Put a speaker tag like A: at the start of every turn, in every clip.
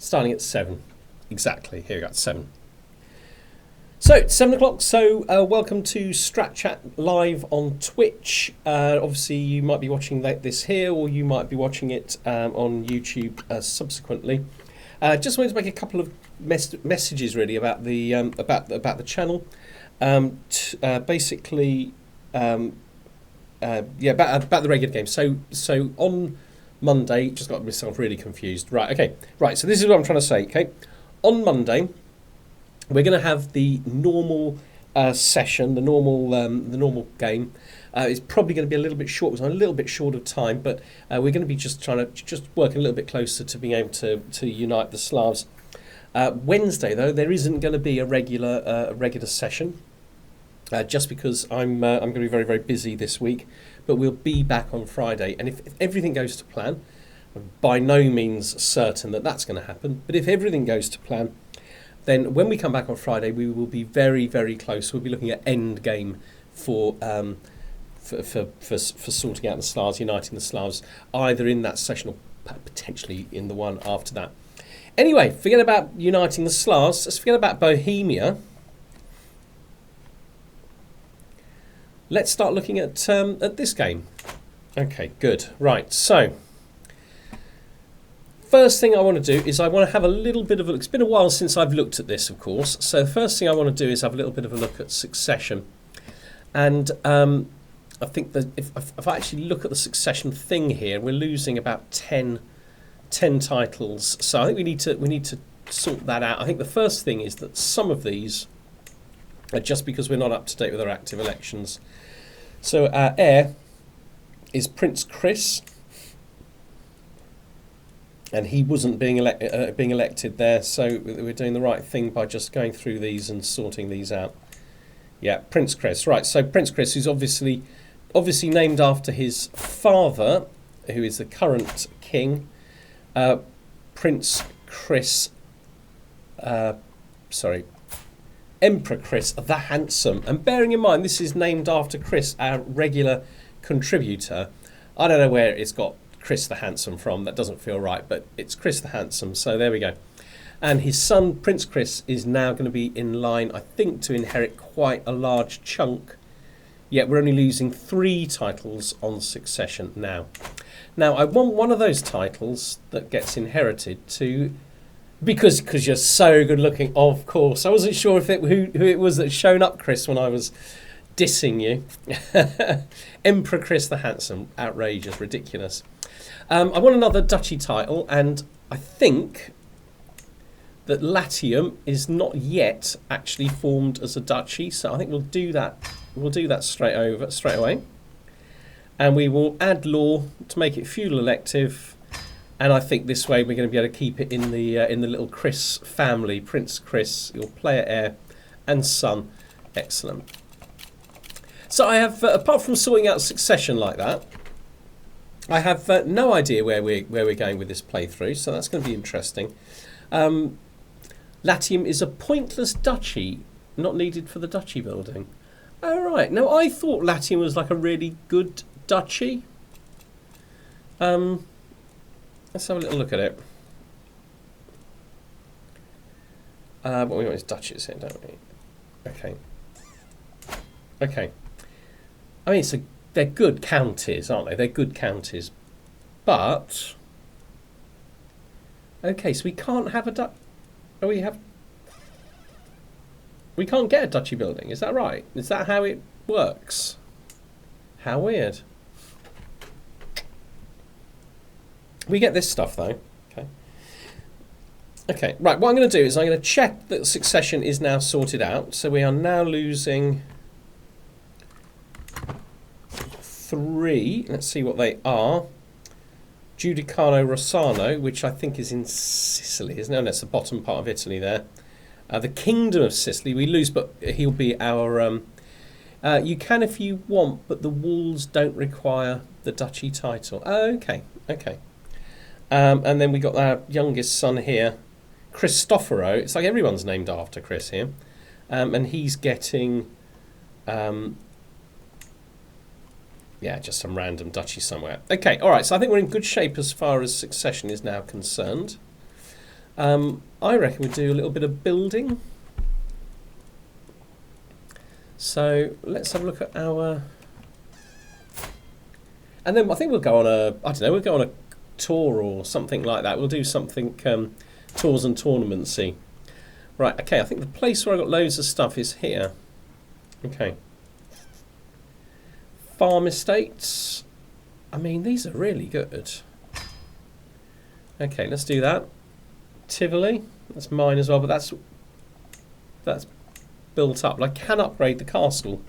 A: Starting at 7. Exactly. Here we go, 7. So, it's 7 o'clock. So, welcome to StratChatlive on Twitch. Obviously, you might be watching this here, or you might be watching it on YouTube subsequently. Just wanted to make a couple of messages really about the channel. Basically, about the regular game. So on Monday, just got myself really confused. Right, okay, right. So this is what I'm trying to say. Okay, on Monday, we're going to have the normal session, the normal game. It's probably going to be a little bit short. I'm a little bit short of time, but we're going to be just working a little bit closer to being able to unite the Slavs. Wednesday, though, there isn't going to be a regular session, just because I'm going to be very, very busy this week. But we'll be back on Friday, and if everything goes to plan, by no means certain that that's going to happen. But if everything goes to plan, then when we come back on Friday, we will be very, very close. We'll be looking at end game for sorting out the Slavs, uniting the Slavs, either in that session or potentially in the one after that. Anyway, forget about uniting the Slavs. Let's forget about Bohemia. Let's start looking at this game. Okay, good. Right, so first thing I want to do is I want to have a little bit of a... It's been a while since I've looked at this, of course. So the first thing I want to do is have a little bit of a look at succession. And I think that if I actually look at the succession thing here, we're losing about 10 titles. So I think we need to sort that out. I think the first thing is that some of these are just because we're not up to date with our active elections. So our heir is Prince Chris, and he wasn't being elected there, so we're doing the right thing by just going through these and sorting these out. Yeah, Prince Chris. Right, so Prince Chris is obviously named after his father, who is the current king, Prince Chris. Emperor Chris the Handsome. And bearing in mind, this is named after Chris, our regular contributor. I don't know where it's got Chris the Handsome from. That doesn't feel right, but it's Chris the Handsome. So there we go. And his son, Prince Chris, is now going to be in line, I think, to inherit quite a large chunk. Yet we're only losing 3 titles on succession now. Now, I want one of those titles that gets inherited to... Because you're so good looking, of course. I wasn't sure if who it was that shown up, Chris, when I was dissing you. Emperor Chris the Handsome. Outrageous, ridiculous. I want another duchy title, and I think that Latium is not yet actually formed as a duchy, so I think we'll do that. We'll do that straight away. And we will add law to make it feudal elective. And I think this way we're going to be able to keep it in the little Chris family. Prince Chris, your player heir and son. Excellent. So I have, apart from sorting out succession like that, I have no idea where we're going with this playthrough. So that's going to be interesting. Latium is a pointless duchy, not needed for the duchy building. Oh right. Now I thought Latium was like a really good duchy. Let's have a little look at it. What we want is duchies here, don't we? Okay. Okay. I mean, they're good counties, aren't they? They're good counties. But... Okay, so we can't have a we can't get a duchy building, is that right? Is that how it works? How weird. We get this stuff though. Okay, right, what I'm going to do is I'm going to check that succession is now sorted out. So we are now losing 3. Let's see what they are. Giudicano Rossano, which I think is in Sicily, isn't it? No, that's the bottom part of Italy there. The Kingdom of Sicily we lose, but he'll be our... you can if you want, but the walls don't require the duchy title. Okay. And then we got our youngest son here, Cristoforo. It's like everyone's named after Chris here. And he's getting, just some random duchy somewhere. Okay, all right, so I think we're in good shape as far as succession is now concerned. I reckon we do a little bit of building. So let's have a look at our... And then I think we'll go on a, I don't know, we'll go on a tour or something like that. We'll do something tours and tournamentsy. Right, okay, I think the place where I've got loads of stuff is here. Okay. Farm estates. I mean, these are really good. Okay, let's do that. Tivoli, that's mine as well, but that's built up. I can upgrade the castle.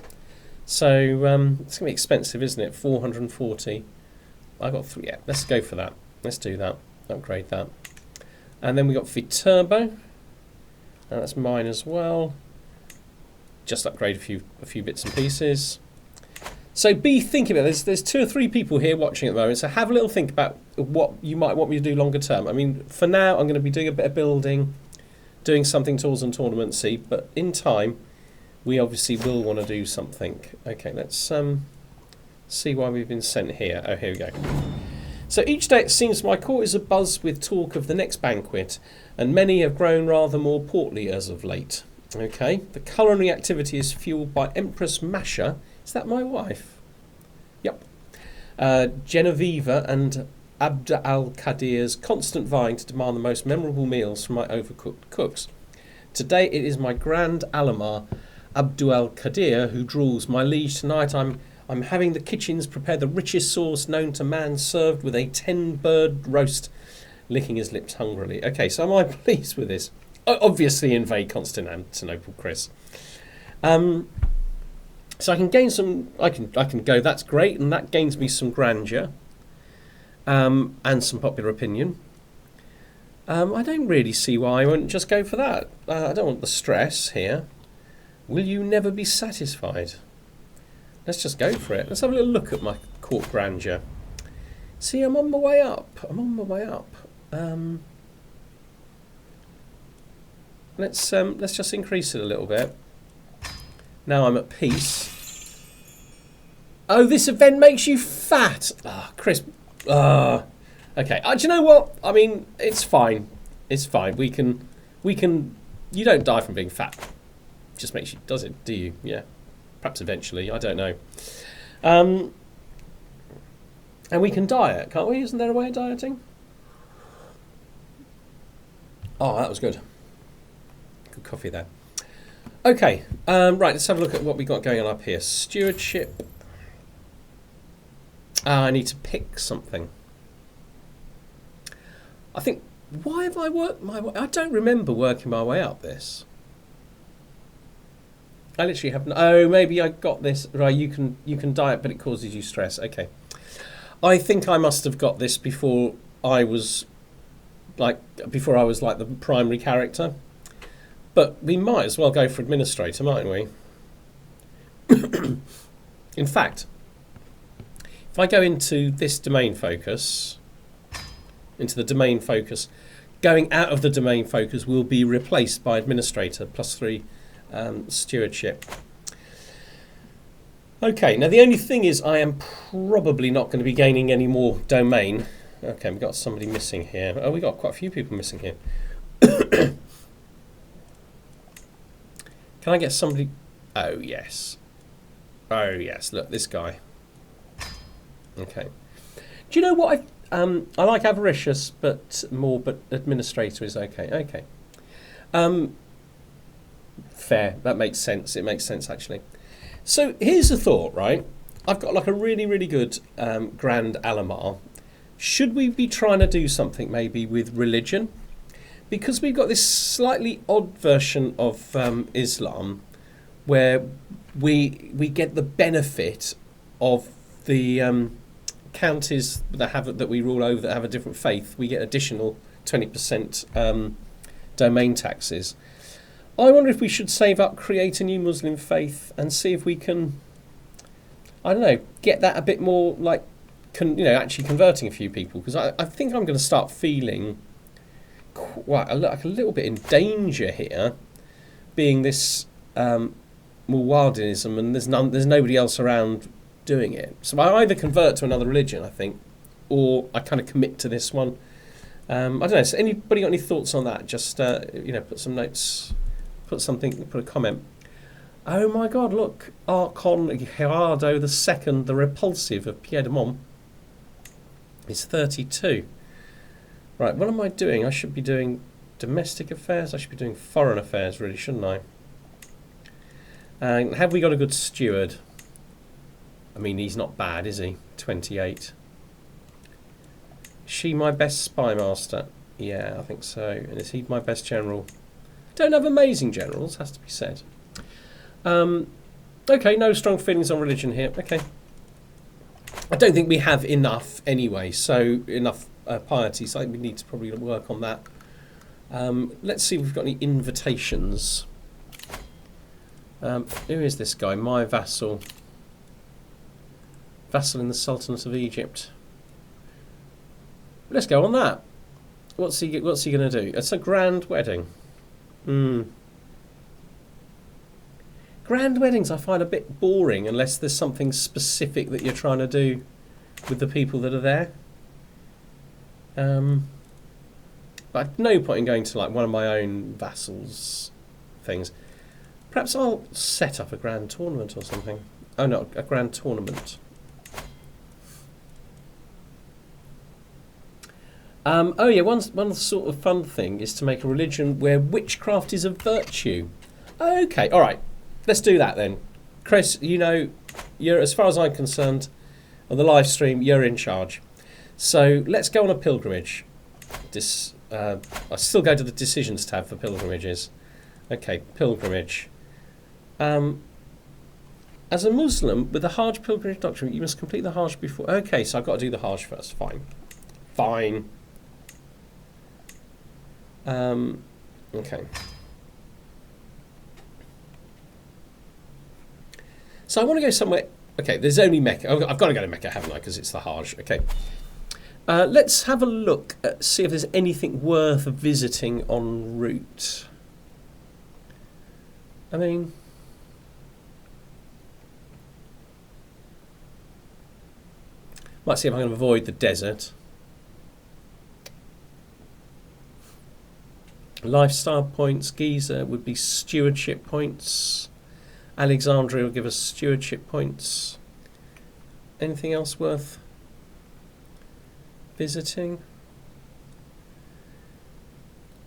A: So it's going to be expensive, isn't it? 440. I got 3. Yeah, let's go for that. Let's do that. Upgrade that. And then we got Viterbo. And that's mine as well. Just upgrade a few bits and pieces. So be thinking about this. There's 2 or 3 people here watching at the moment. So have a little think about what you might want me to do longer term. I mean, for now, I'm going to be doing a bit of building, doing something tours and tournamentsy. But in time, we obviously will want to do something. Okay, let's see why we've been sent here. Oh, here we go. So each day it seems my court is abuzz with talk of the next banquet, and many have grown rather more portly as of late. Okay, the culinary activity is fueled by Empress Masha. Is that my wife? Yep. Genevieve and Abd al-Qadir's constant vying to demand the most memorable meals from my overcooked cooks. Today it is my Grand Alamar, Abdul al-Qadir, who drools. My liege, tonight I'm having the kitchens prepare the richest sauce known to man, served with a 10-bird roast, licking his lips hungrily. Okay, so am I pleased with this? Obviously invade Constantinople, Chris. So I can gain some. I can go. That's great, and that gains me some grandeur, and some popular opinion. I don't really see why I wouldn't just go for that. I don't want the stress here. Will you never be satisfied? Let's just go for it. Let's have a little look at my court grandeur. See, I'm on my way up. I'm on my way up. Let's just increase it a little bit. Now I'm at peace. Oh, this event makes you fat. Chris. Okay. Do you know what? I mean, it's fine. It's fine. We can. You don't die from being fat. It just makes you. Does it? Do you? Yeah. Perhaps eventually. I don't know. And we can diet, can't we? Isn't there a way of dieting? Oh, that was good. Good coffee there. Okay, right, let's have a look at what we got going on up here. Stewardship. I need to pick something. I think, why have I worked my way? I don't remember working my way up this. I literally have oh, maybe I got this. Right, you can diet, but it causes you stress. Okay. I think I must have got this before I was like the primary character. But we might as well go for administrator, mightn't we? In fact, if I go into this domain focus, into the domain focus, going out of the domain focus will be replaced by administrator +3 stewardship. Okay, now the only thing is I am probably not going to be gaining any more domain. Okay, we've got somebody missing here. Oh, we've got quite a few people missing here. Can I get somebody? Oh, yes. Oh, yes. Look, this guy. Okay. Do you know what I like avaricious, but administrator is okay. Okay. Fair. That makes sense. It makes sense, actually. So here's the thought, right? I've got like a really, really good Grand Alamar. Should we be trying to do something maybe with religion? Because we've got this slightly odd version of Islam where we get the benefit of the counties that we rule over that have a different faith. We get additional 20% domain taxes. I wonder if we should save up, create a new Muslim faith, and see if we can, I don't know, get that a bit more like, actually converting a few people. Because I think I'm going to start feeling quite a little bit in danger here, being this Muwaddinism, and there's nobody else around doing it. So I either convert to another religion, I think, or I kind of commit to this one. I don't know. So anybody got any thoughts on that? Just put some notes, put a comment. Oh my God! Look, Archon Gerardo II, the repulsive of Piedmont, is 32. Right, what am I doing? I should be doing domestic affairs. I should be doing foreign affairs, really, shouldn't I? And have we got a good steward? I mean, he's not bad, is he? 28. Is she my best spy master? Yeah, I think so. And is he my best general? Don't have amazing generals, has to be said. Okay, no strong feelings on religion here. Okay. I don't think we have enough anyway, so enough piety, so I think we need to probably work on that. Let's see if we've got any invitations. Who is this guy? My vassal. Vassal in the Sultanate of Egypt. Let's go on that. What's he going to do? It's a grand wedding. Grand weddings I find a bit boring unless there's something specific that you're trying to do with the people that are there. But no point in going to like one of my own vassals' things. Perhaps I'll set up a grand tournament or something. Oh no, a grand tournament. Oh yeah, one sort of fun thing is to make a religion where witchcraft is a virtue. Okay, all right. Let's do that then. Chris, you're, as far as I'm concerned, on the live stream, you're in charge. So let's go on a pilgrimage. I still go to the decisions tab for pilgrimages. Okay, pilgrimage. As a Muslim with a Hajj pilgrimage document, you must complete the Hajj before. Okay, so I've got to do the Hajj first. Fine. Okay. So I want to go somewhere. Okay, there's only Mecca. I've got to go to Mecca, haven't I? Because it's the Hajj. Okay. Let's have a look at see if there's anything worth visiting en route. I mean, might see if I can avoid the desert. Lifestyle points. Giza would be stewardship points. Alexandria will give us stewardship points. Anything else worth visiting?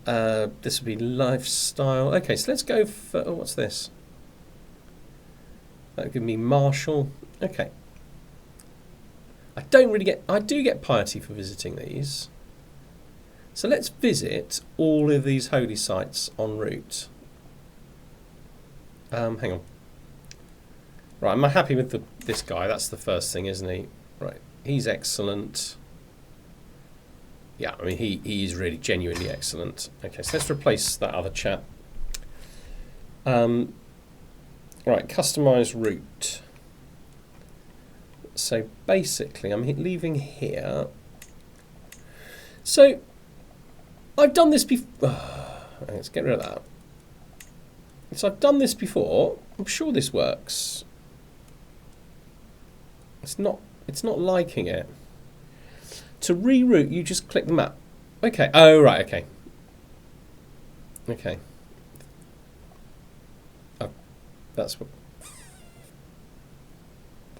A: This would be lifestyle. Okay, so let's go for. Oh, what's this? That would give me martial. Okay. I do get piety for visiting these. So let's visit all of these holy sites en route. Hang on. Right, am I happy with this guy? That's the first thing, isn't he? Right, he's excellent. Yeah, I mean, he is really genuinely excellent. Okay, so let's replace that other chap. Right, customize route. So basically, I'm leaving here. So I've done this before. Let's get rid of that. So I've done this before. I'm sure this works. It's not liking it. To reroute, you just click the map. Okay. Oh, right. Okay. Okay. Oh, that's what.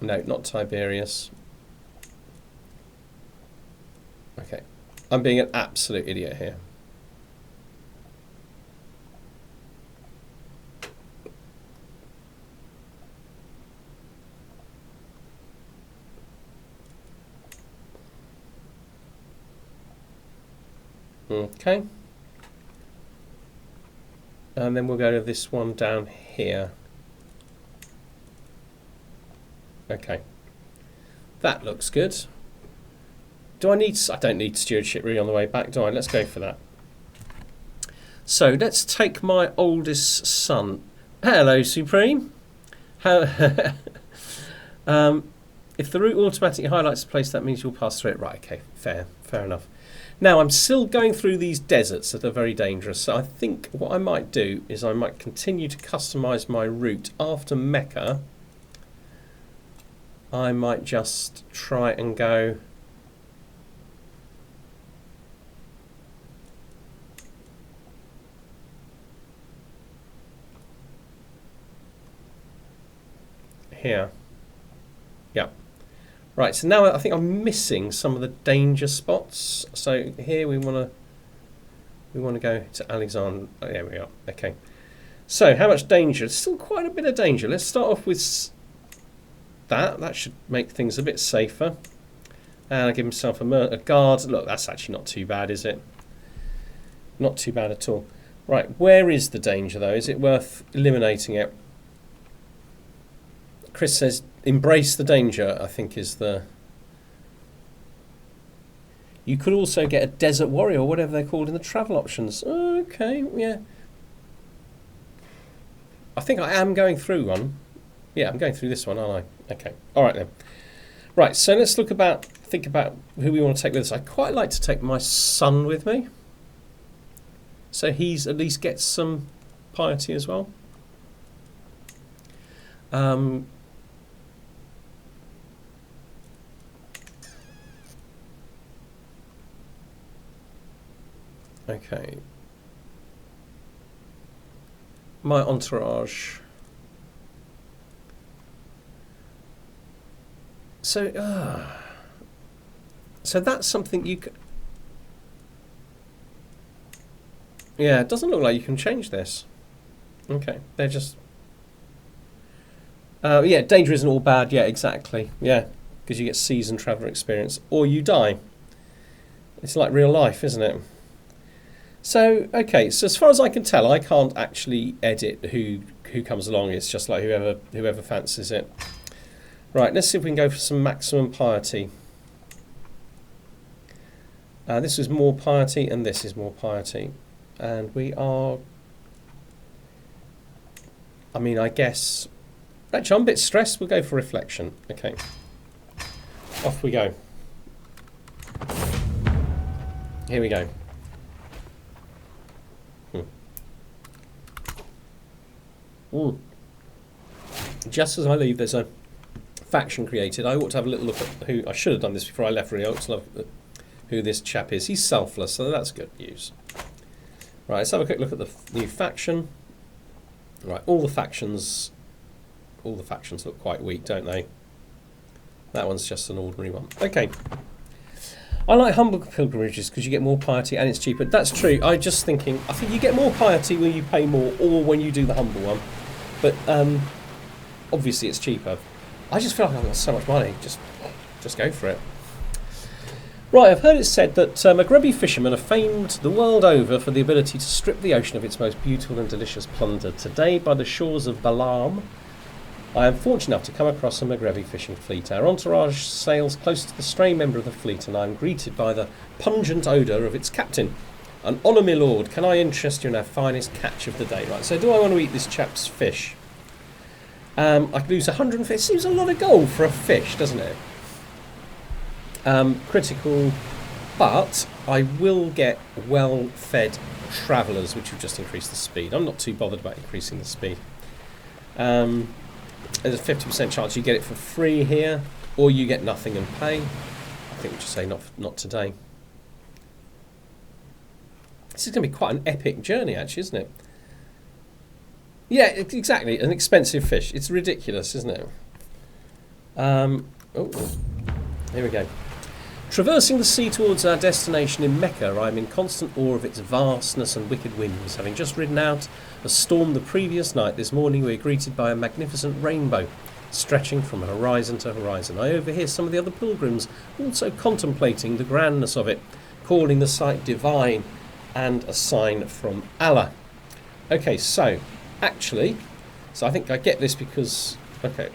A: No, not Tiberius. Okay. I'm being an absolute idiot here. Okay. And then we'll go to this one down here. Okay. That looks good. Do I need... I don't need stewardship really on the way back, do I? Let's go for that. So let's take my oldest son. Hello, Supreme. How, if the route automatically highlights the place, that means you'll pass through it. Right, okay, fair enough. Now, I'm still going through these deserts that are very dangerous, so I think what I might do is I might continue to customise my route after Mecca. I might just try and go here. Yeah. Right, so now I think I'm missing some of the danger spots. So here we want to go to Alexander. Oh, there we are. Okay. So how much danger? It's still quite a bit of danger. Let's start off with that. That should make things a bit safer. And I give himself a guard. Look, that's actually not too bad, is it? Not too bad at all. Right, where is the danger though? Is it worth eliminating it? Chris says, embrace the danger, I think is the... You could also get a desert warrior, or whatever they're called in the travel options. Okay, yeah. I think I am going through one. Yeah, I'm going through this one, aren't I? Okay, all right then. Right, so let's think about who we want to take with us. I'd quite like to take my son with me. So he's at least gets some piety as well. Okay. My entourage. So that's something you could... Yeah, it doesn't look like you can change this. Okay, they're just... yeah, danger isn't all bad. Yeah, exactly. Yeah, because you get seasoned traveller experience. Or you die. It's like real life, isn't it? So, okay, so as far as I can tell, I can't actually edit who comes along. It's just like whoever fancies it. Right, let's see if we can go for some maximum piety. This is more piety and this is more piety. And we are... I mean, I guess... Actually, I'm a bit stressed. We'll go for reflection. Okay. Off we go. Here we go. Just as I leave, there's a faction created. I ought to have a little look at who... I should have done this before I left, really. I ought to look at who this chap is. He's selfless, so that's good news. Right, let's have a quick look at the new faction. Right, all the factions look quite weak, don't they? That one's just an ordinary one. Okay. I like humble pilgrimages because you get more piety and it's cheaper. That's true. I think you get more piety when you pay more or when you do the humble one. But obviously it's cheaper. I just feel like I've got so much money. Just go for it. Right, I've heard it said that Maghreb fishermen are famed the world over for the ability to strip the ocean of its most beautiful and delicious plunder. Today, by the shores of Balaam, I am fortunate enough to come across a Maghreb fishing fleet. Our entourage sails close to the stray member of the fleet, and I am greeted by the pungent odour of its captain. An honour, my lord, can I interest you in our finest catch of the day? Right, so do I want to eat this chap's fish? I could lose 150. It seems a lot of gold for a fish, doesn't it? Critical, but I will get well-fed travellers, which will just increase the speed. I'm not too bothered about increasing the speed. There's a 50% chance you get it for free here, or you get nothing and pay. I think we should say not today. This is going to be quite an epic journey, actually, isn't it? Yeah, exactly. An expensive fish. It's ridiculous, isn't it? Oh, here we go. Traversing the sea towards our destination in Mecca, I am in constant awe of its vastness and wicked winds. Having just ridden out a storm the previous night, this morning we are greeted by a magnificent rainbow, stretching from horizon to horizon. I overhear some of the other pilgrims also contemplating the grandness of it, calling the sight divine and a sign from Allah. Okay, so I think I get this because... Okay,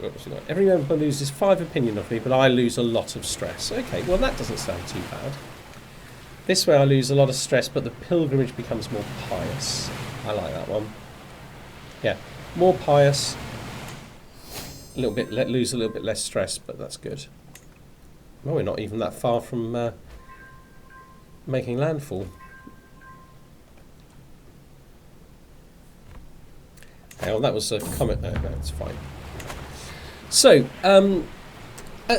A: every member loses 5 opinion of me, but I lose a lot of stress. Okay, well that doesn't sound too bad. This way I lose a lot of stress, but the pilgrimage becomes more pious. I like that one. Yeah, more pious. Lose a little bit less stress, but that's good. Well, we're not even that far from making landfall. Hang on, that was a comment. No, it's fine. So,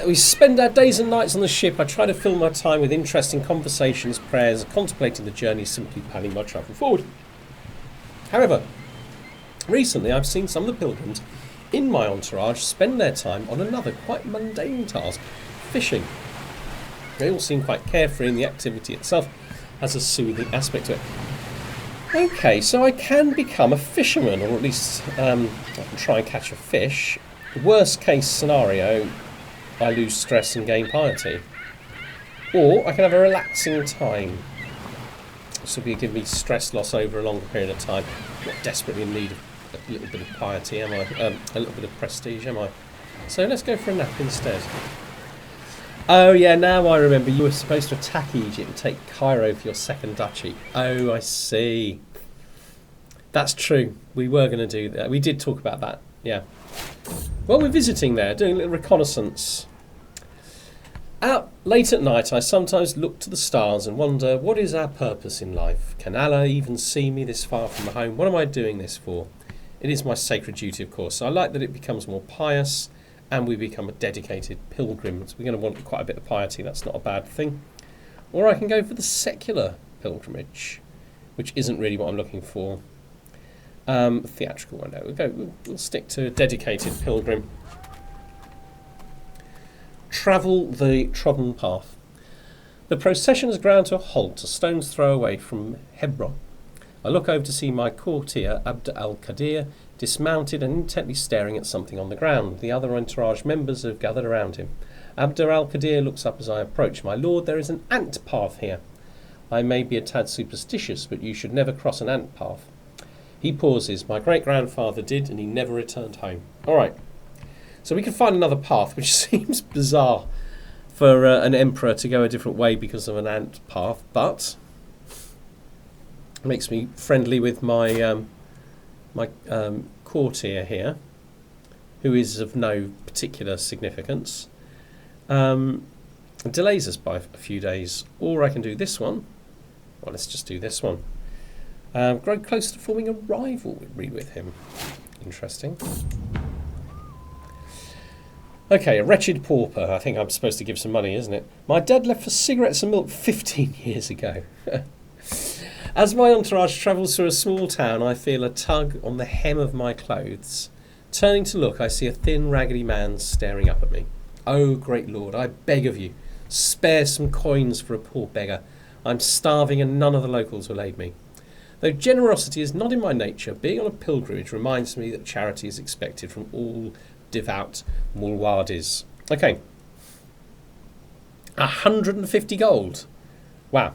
A: we spend our days and nights on the ship. I try to fill my time with interesting conversations, prayers, contemplating the journey, simply planning my travel forward. However, recently I've seen some of the pilgrims in my entourage spend their time on another quite mundane task, fishing. They all seem quite carefree, and the activity itself has a soothing aspect to it. Okay, so I can become a fisherman, or at least I can try and catch a fish. Worst case scenario, I lose stress and gain piety. Or I can have a relaxing time. This will be give me stress loss over a longer period of time. I'm not desperately in need of a little bit of piety, am I? A little bit of prestige, am I? So let's go for a nap instead. Oh yeah, now I remember, you were supposed to attack Egypt and take Cairo for your second duchy. Oh, I see. That's true. We were going to do that. We did talk about that, yeah. Well, we're visiting there, doing a little reconnaissance. Out late at night, I sometimes look to the stars and wonder, what is our purpose in life? Can Allah even see me this far from home? What am I doing this for? It is my sacred duty, of course. So I like that it becomes more pious, and we become a dedicated pilgrim. So we're going to want quite a bit of piety. That's not a bad thing. Or I can go for the secular pilgrimage, which isn't really what I'm looking for. Theatrical one. No, we'll stick to a dedicated pilgrim. Travel the trodden path. The procession has ground to a halt, a stone's throw away from Hebron. I look over to see my courtier, Abd al-Qadir, dismounted and intently staring at something on the ground. The other entourage members have gathered around him. Abd al-Qadir looks up as I approach. My lord, there is an ant path here. I may be a tad superstitious, but you should never cross an ant path. He pauses. My great-grandfather did, and he never returned home. All right. So we can find another path, which seems bizarre for an emperor to go a different way because of an ant path, but it makes me friendly with my courtier here, who is of no particular significance. It delays us by a few days, or I can do this one. Well, let's just do this one. Grow close to forming a rivalry with him. Interesting. Okay, a wretched pauper. I think I'm supposed to give some money, isn't it? My dad left for cigarettes and milk 15 years ago. As my entourage travels through a small town, I feel a tug on the hem of my clothes. Turning to look, I see a thin, raggedy man staring up at me. Oh, great Lord, I beg of you, spare some coins for a poor beggar. I'm starving and none of the locals will aid me. Though generosity is not in my nature, being on a pilgrimage reminds me that charity is expected from all devout mulwadis. Okay. 150 gold. Wow.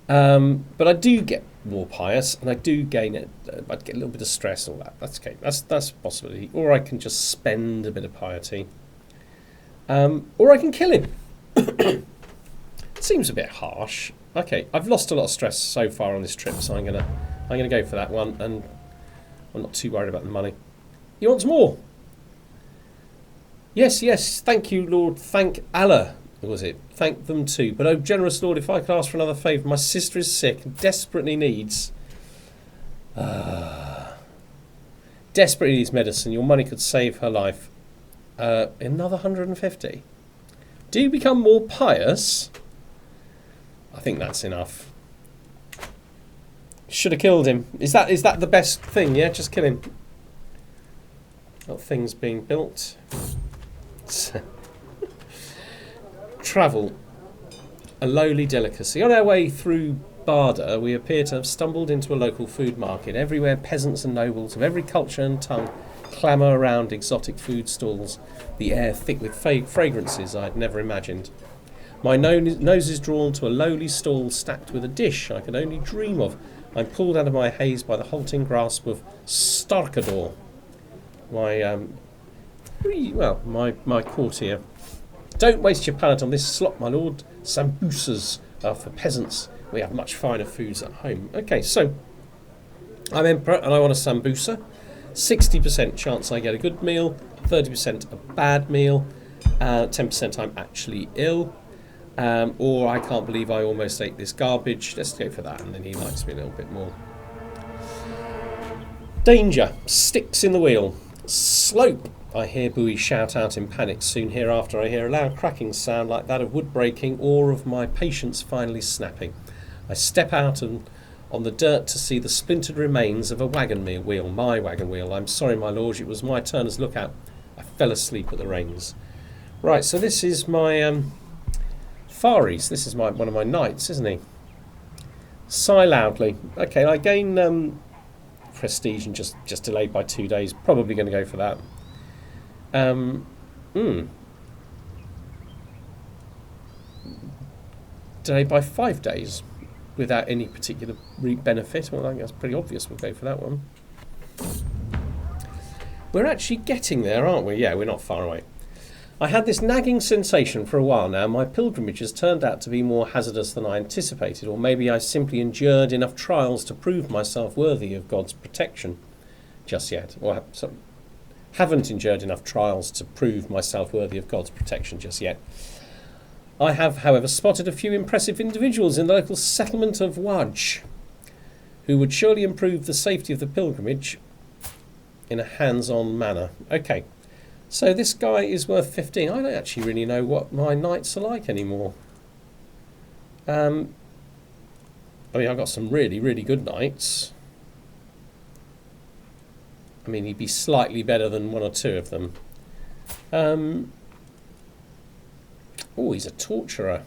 A: But I do get more pious, and I do gain it. I'd get a little bit of stress and all that. That's okay. That's a possibility. Or I can just spend a bit of piety. Or I can kill him. It seems a bit harsh. Okay, I've lost a lot of stress so far on this trip, so I'm gonna go for that one, and I'm not too worried about the money. He wants more. Yes, thank you, Lord, thank Allah, was it? Thank them too. But oh, generous Lord, if I could ask for another favour, my sister is sick and desperately needs medicine. Your money could save her life. Another 150. Do you become more pious? I think that's enough. Should have killed him. Is that the best thing? Yeah, just kill him. Got things being built. Travel. A lowly delicacy. On our way through Barda, we appear to have stumbled into a local food market. Everywhere peasants and nobles of every culture and tongue clamour around exotic food stalls, the air thick with fragrances I had never imagined. My nose is drawn to a lowly stall stacked with a dish I could only dream of. I'm pulled out of my haze by the halting grasp of Starkador, my courtier. Don't waste your palate on this slop, my lord. Sambusas are for peasants. We have much finer foods at home. Okay, so I'm emperor and I want a sambusa. 60% chance I get a good meal, 30% a bad meal, 10% I'm actually ill, or I can't believe I almost ate this garbage. Let's go for that, and then he likes me a little bit more. Danger. Sticks in the wheel. Slope. I hear Bowie shout out in panic. Soon hereafter I hear a loud cracking sound like that of wood breaking or of my patience finally snapping. I step out and on the dirt to see the splintered remains of a wagon wheel, my wagon wheel. I'm sorry, my lord, it was my turner's lookout. I fell asleep at the reins. Right, so this is my Fares. This is one of my knights, isn't he? Sigh loudly. Okay, I gain prestige and just delayed by 2 days. Probably going to go for that. Delayed by 5 days without any particular benefit. Well, I think that's pretty obvious. We'll go for that one. We're actually getting there, aren't we? Yeah, we're not far away. I had this nagging sensation for a while now. My pilgrimage has turned out to be more hazardous than I anticipated, or maybe I simply endured enough trials to prove myself worthy of God's protection just yet. Or haven't endured enough trials to prove myself worthy of God's protection just yet. I have, however, spotted a few impressive individuals in the local settlement of Hajj who would surely improve the safety of the pilgrimage in a hands-on manner. Okay. So this guy is worth 15. I don't actually really know what my knights are like anymore. I mean, I've got some really, really good knights. I mean, he'd be slightly better than one or two of them. Oh, he's a torturer.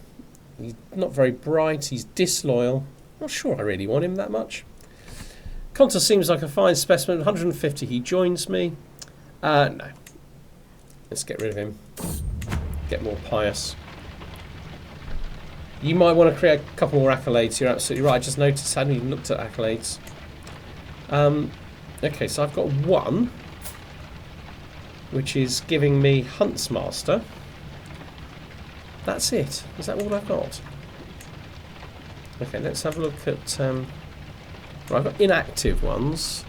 A: He's not very bright. He's disloyal. Not sure I really want him that much. Conta seems like a fine specimen. 150, he joins me. No. Let's get rid of him. Get more pious. You might want to create a couple more accolades. You're absolutely right. I just noticed I hadn't even looked at accolades. Okay, so I've got one, which is giving me Huntsmaster. That's it. Is that all I've got? Okay, let's have a look at... right, I've got inactive ones,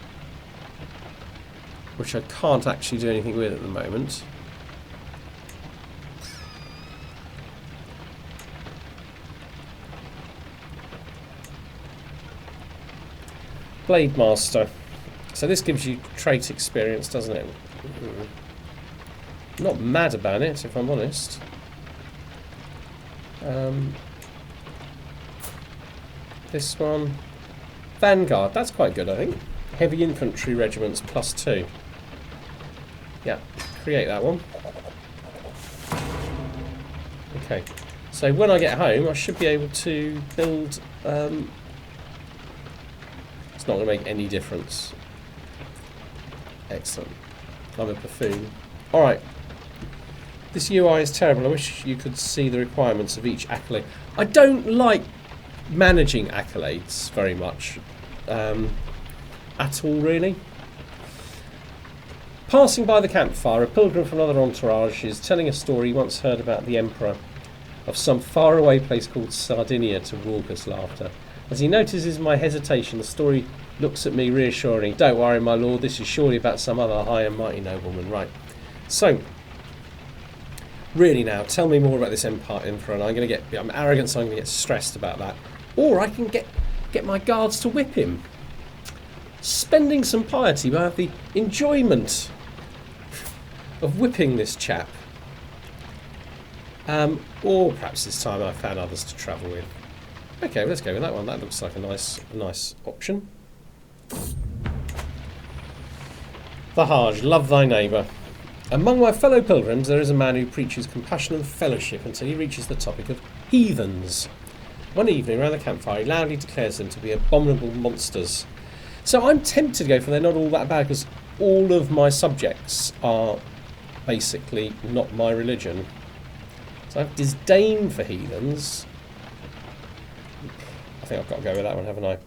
A: which I can't actually do anything with at the moment. Blade Master. So this gives you trait experience, doesn't it? Not mad about it, if I'm honest. This one. Vanguard. That's quite good, I think. Heavy Infantry Regiments +2. Yeah, create that one. Okay. So when I get home, I should be able to build... It's not going to make any difference. Excellent. I'm a buffoon. Alright. This UI is terrible. I wish you could see the requirements of each accolade. I don't like managing accolades very much. At all, really. Passing by the campfire, a pilgrim from another entourage is telling a story he once heard about the Emperor of some faraway place called Sardinia to raucous laughter. As he notices my hesitation, the story looks at me reassuringly. Don't worry, my lord, this is surely about some other high and mighty nobleman. Right. So, really now, tell me more about this Emperor, and I'm arrogant, so I'm going to get stressed about that. Or I can get my guards to whip him. Spending some piety, but I have the enjoyment of whipping this chap. Or perhaps this time I found others to travel with. Okay, well, let's go with that one. That looks like a nice option. The Hajj, love thy neighbour. Among my fellow pilgrims there is a man who preaches compassion and fellowship until he reaches the topic of heathens. One evening around the campfire he loudly declares them to be abominable monsters. So I'm tempted to go for they're not all that bad because all of my subjects are basically not my religion. So I have disdain for heathens. I think I've got to go with that one, haven't I?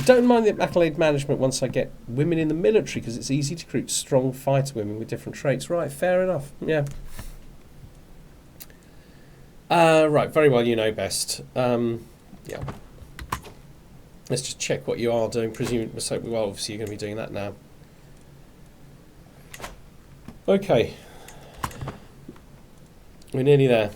A: Don't mind the accolade management once I get women in the military because it's easy to recruit strong fighter women with different traits. Right, fair enough. Yeah. Right, very well, you know best. Yeah. Let's just check what you are doing. Presumably, well, obviously you're going to be doing that now. Okay. We're nearly there.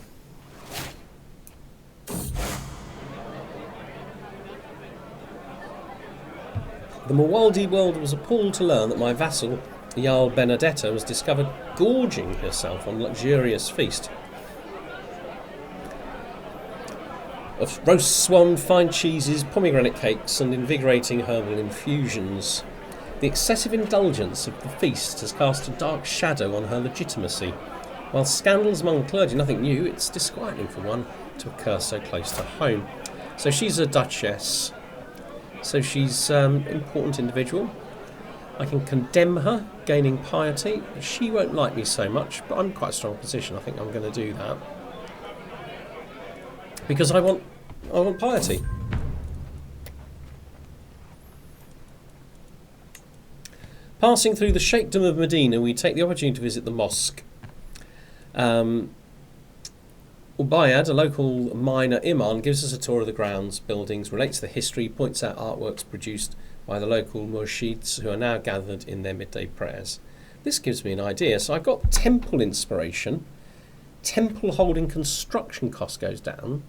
A: The Mawaldi world was appalled to learn that my vassal, Jarl Benedetta, was discovered gorging herself on luxurious feast. of roast swan, fine cheeses, pomegranate cakes, and invigorating herbal infusions. The excessive indulgence of the feast has cast a dark shadow on her legitimacy. While scandals among clergy, nothing new, it's disquieting for one to occur so close to home. So she's a duchess. So she's an important individual. I can condemn her, gaining piety. She won't like me so much, but I'm in quite a strong position. I think I'm going to do that. Because I want piety. Passing through the Sheikhdom of Medina, we take the opportunity to visit the mosque. Ubayyad, a local minor imam, gives us a tour of the grounds, buildings, relates the history, points out artworks produced by the local murshids who are now gathered in their midday prayers. This gives me an idea. So I've got temple inspiration. Temple holding construction cost goes down.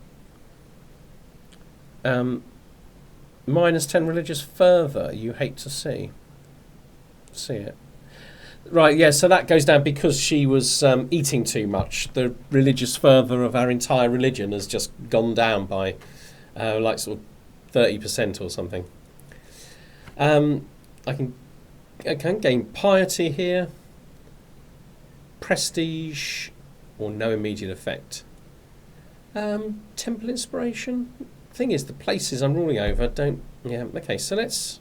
A: Minus 10 religious fervour, you hate to see it. Right, yeah, so that goes down because she was eating too much. The religious fervour of our entire religion has just gone down by like sort of 30% or something. I can gain piety here. Prestige or no immediate effect. Temple inspiration. Thing is, the places I'm ruling over don't... Yeah, okay, so let's...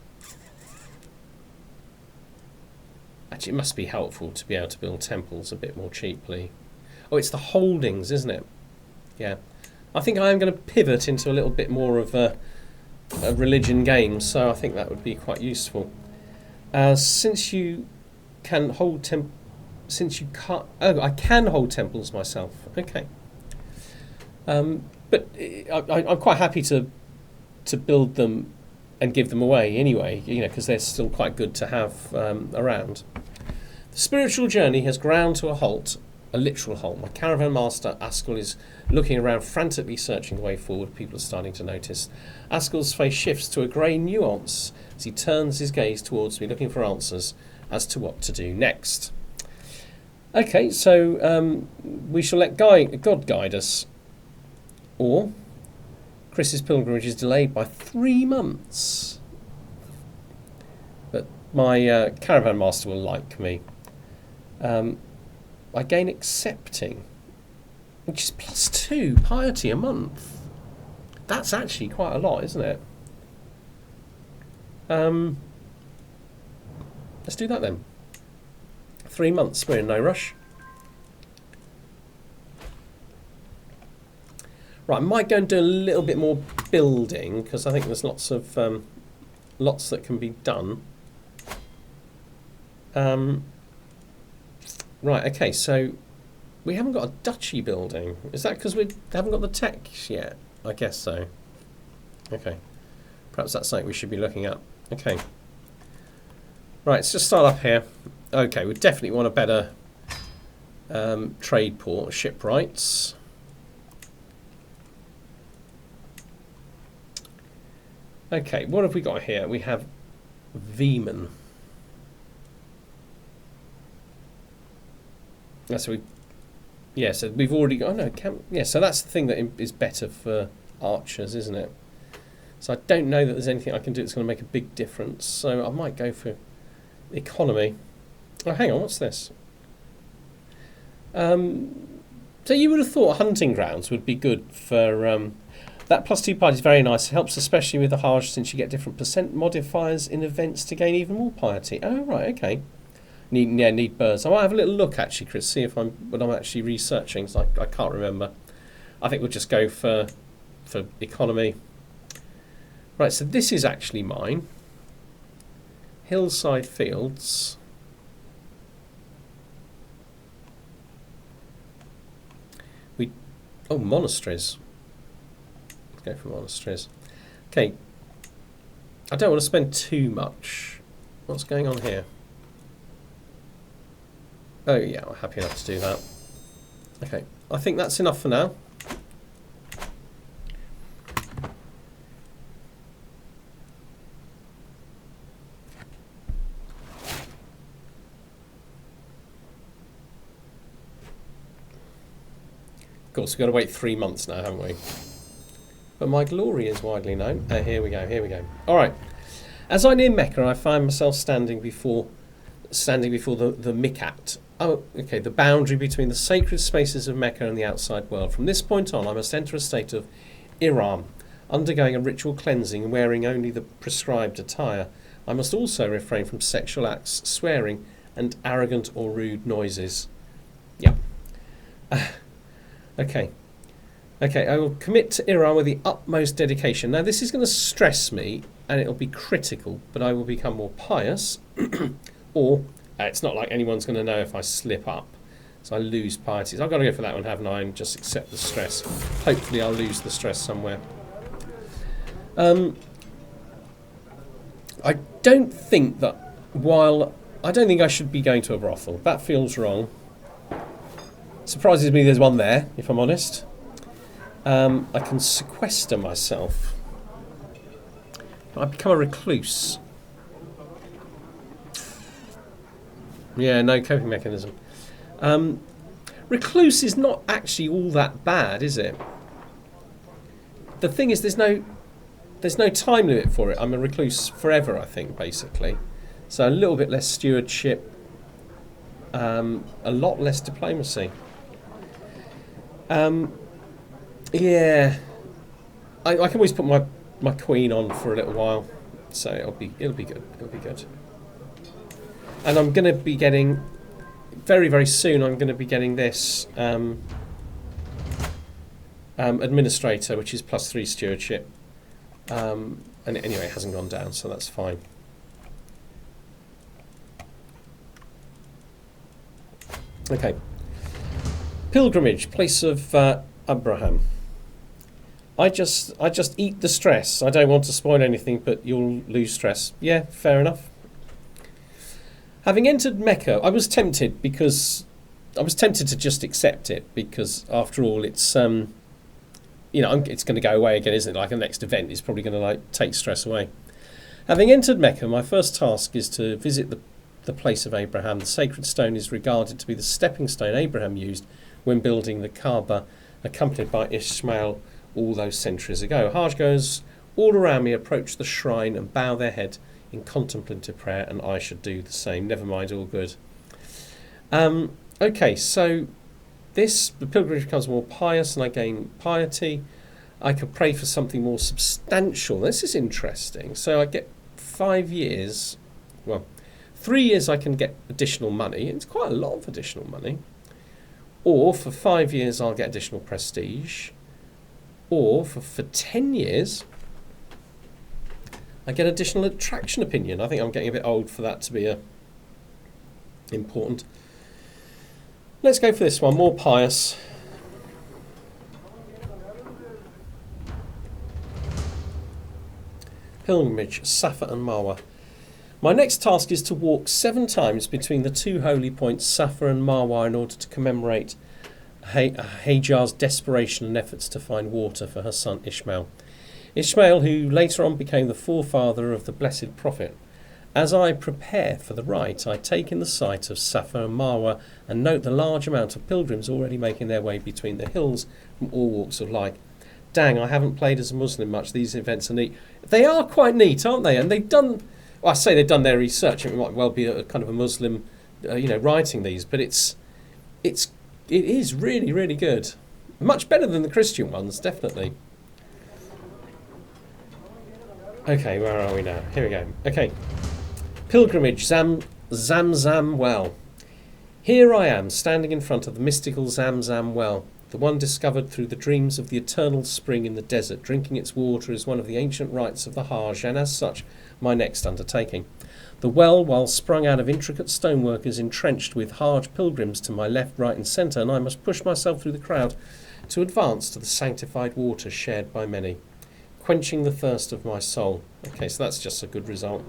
A: Actually, it must be helpful to be able to build temples a bit more cheaply. Oh, it's the holdings, isn't it? Yeah. I think I am going to pivot into a little bit more of a religion game, so I think that would be quite useful. Since you can hold since you can't... Oh, I can hold temples myself. Okay. But I'm quite happy to build them and give them away anyway, you know, because they're still quite good to have around. The spiritual journey has ground to a halt, a literal halt. My caravan master, Askell, is looking around, frantically searching the way forward. People are starting to notice. Askell's face shifts to a grey nuance as he turns his gaze towards me, looking for answers as to what to do next. Okay, so we shall let God guide us. Or Chris's pilgrimage is delayed by 3 months. But my caravan master will like me. I gain accepting, which is +2 piety a month. That's actually quite a lot, isn't it? Let's do that then. 3 months, we're in no rush. Right, I might go and do a little bit more building because I think there's lots that can be done. Right, okay, so we haven't got a duchy building. Is that because we haven't got the tech yet? I guess so. Okay, perhaps that's something we should be looking at. Okay. Right, let's just start up here. Okay, we definitely want a better trade port, shipwrights. Okay, what have we got here? We have Veman. So we've already got... Oh no, so that's the thing that is better for archers, isn't it? So I don't know that there's anything I can do that's going to make a big difference. So I might go for economy. Oh, hang on, what's this? So you would have thought hunting grounds would be good for... that +2 piety is very nice. It helps especially with the hajj since you get different percent modifiers in events to gain even more piety. Oh, right, okay. Need birds. I might have a little look actually, Chris, see if when I'm actually researching, so I can't remember. I think we'll just go for economy. Right, so this is actually mine. Hillside Fields. Monasteries. Let's go for monasteries. Okay. I don't want to spend too much. What's going on here? Oh yeah, I'm happy enough to do that. Okay, I think that's enough for now. Of course, we've got to wait 3 months now, haven't we? but my glory is widely known. Here we go. All right. As I near Mecca, I find myself standing before the Mikat. Oh, okay, the boundary between the sacred spaces of Mecca and the outside world. From this point on, I must enter a state of ihram, undergoing a ritual cleansing and wearing only the prescribed attire. I must also refrain from sexual acts, swearing, and arrogant or rude noises. Yeah. Okay, I will commit to ihram with the utmost dedication. Now, this is going to stress me, and it'll be critical, but I will become more pious, or it's not like anyone's going to know if I slip up, so I lose piety. So I've got to go for that one, haven't I, and just accept the stress. Hopefully I'll lose the stress somewhere. I don't think I should be going to a brothel. That feels wrong. Surprises me there's one there, if I'm honest. I can sequester myself. I become a recluse. Yeah, no coping mechanism. Recluse is not actually all that bad, is it? The thing is, there's no time limit for it. I'm a recluse forever, I think, basically. So a little bit less stewardship, a lot less diplomacy. Yeah, I can always put my queen on for a little while, so it'll be good. And I'm going to be getting very, very soon. I'm going to be getting this administrator, which is +3 stewardship. And anyway, it hasn't gone down, so that's fine. Okay. Pilgrimage, place of Abraham. I just eat the stress. I don't want to spoil anything, but you'll lose stress. Yeah, fair enough. Having entered Mecca, I was tempted to just accept it, because after all, it's it's going to go away again, isn't it? Like the next event is probably going to take stress away. Having entered Mecca, my first task is to visit the place of Abraham. The sacred stone is regarded to be the stepping stone Abraham used when building the Kaaba, accompanied by Ishmael all those centuries ago. Hajj goers all around me approach the shrine and bow their head in contemplative prayer, and I should do the same. Never mind, all good. Okay, so the pilgrimage becomes more pious and I gain piety. I could pray for something more substantial. This is interesting. So I get 5 years, 3 years I can get additional money. It's quite a lot of additional money. Or for 5 years I'll get additional prestige. Or for 10 years I get additional attraction opinion. I think I'm getting a bit old for that to be important. Let's go for this one, more pious. Pilgrimage, Safa and Marwa. My next task is to walk 7 times between the 2 holy points, Safa and Marwa, in order to commemorate Hajar's desperation and efforts to find water for her son Ishmael. Ishmael, who later on became the forefather of the blessed prophet. As I prepare for the rite, I take in the sight of Safa and Marwa and note the large amount of pilgrims already making their way between the hills from all walks of life. Dang, I haven't played as a Muslim much. These events are neat. They are quite neat, aren't they? And they've done, well, I say they've done their research. It might well be a kind of a Muslim, writing these, but it is really, really good. Much better than the Christian ones, definitely. Okay, where are we now? Here we go. Okay. Pilgrimage, Zamzam Well. Here I am, standing in front of the mystical Zamzam Well, the one discovered through the dreams of the eternal spring in the desert. Drinking its water is one of the ancient rites of the Hajj, and as such, my next undertaking. The well, while sprung out of intricate stonework, is entrenched with Hajj pilgrims to my left, right and centre, and I must push myself through the crowd to advance to the sanctified water shared by many, quenching the thirst of my soul. Okay, so that's just a good result.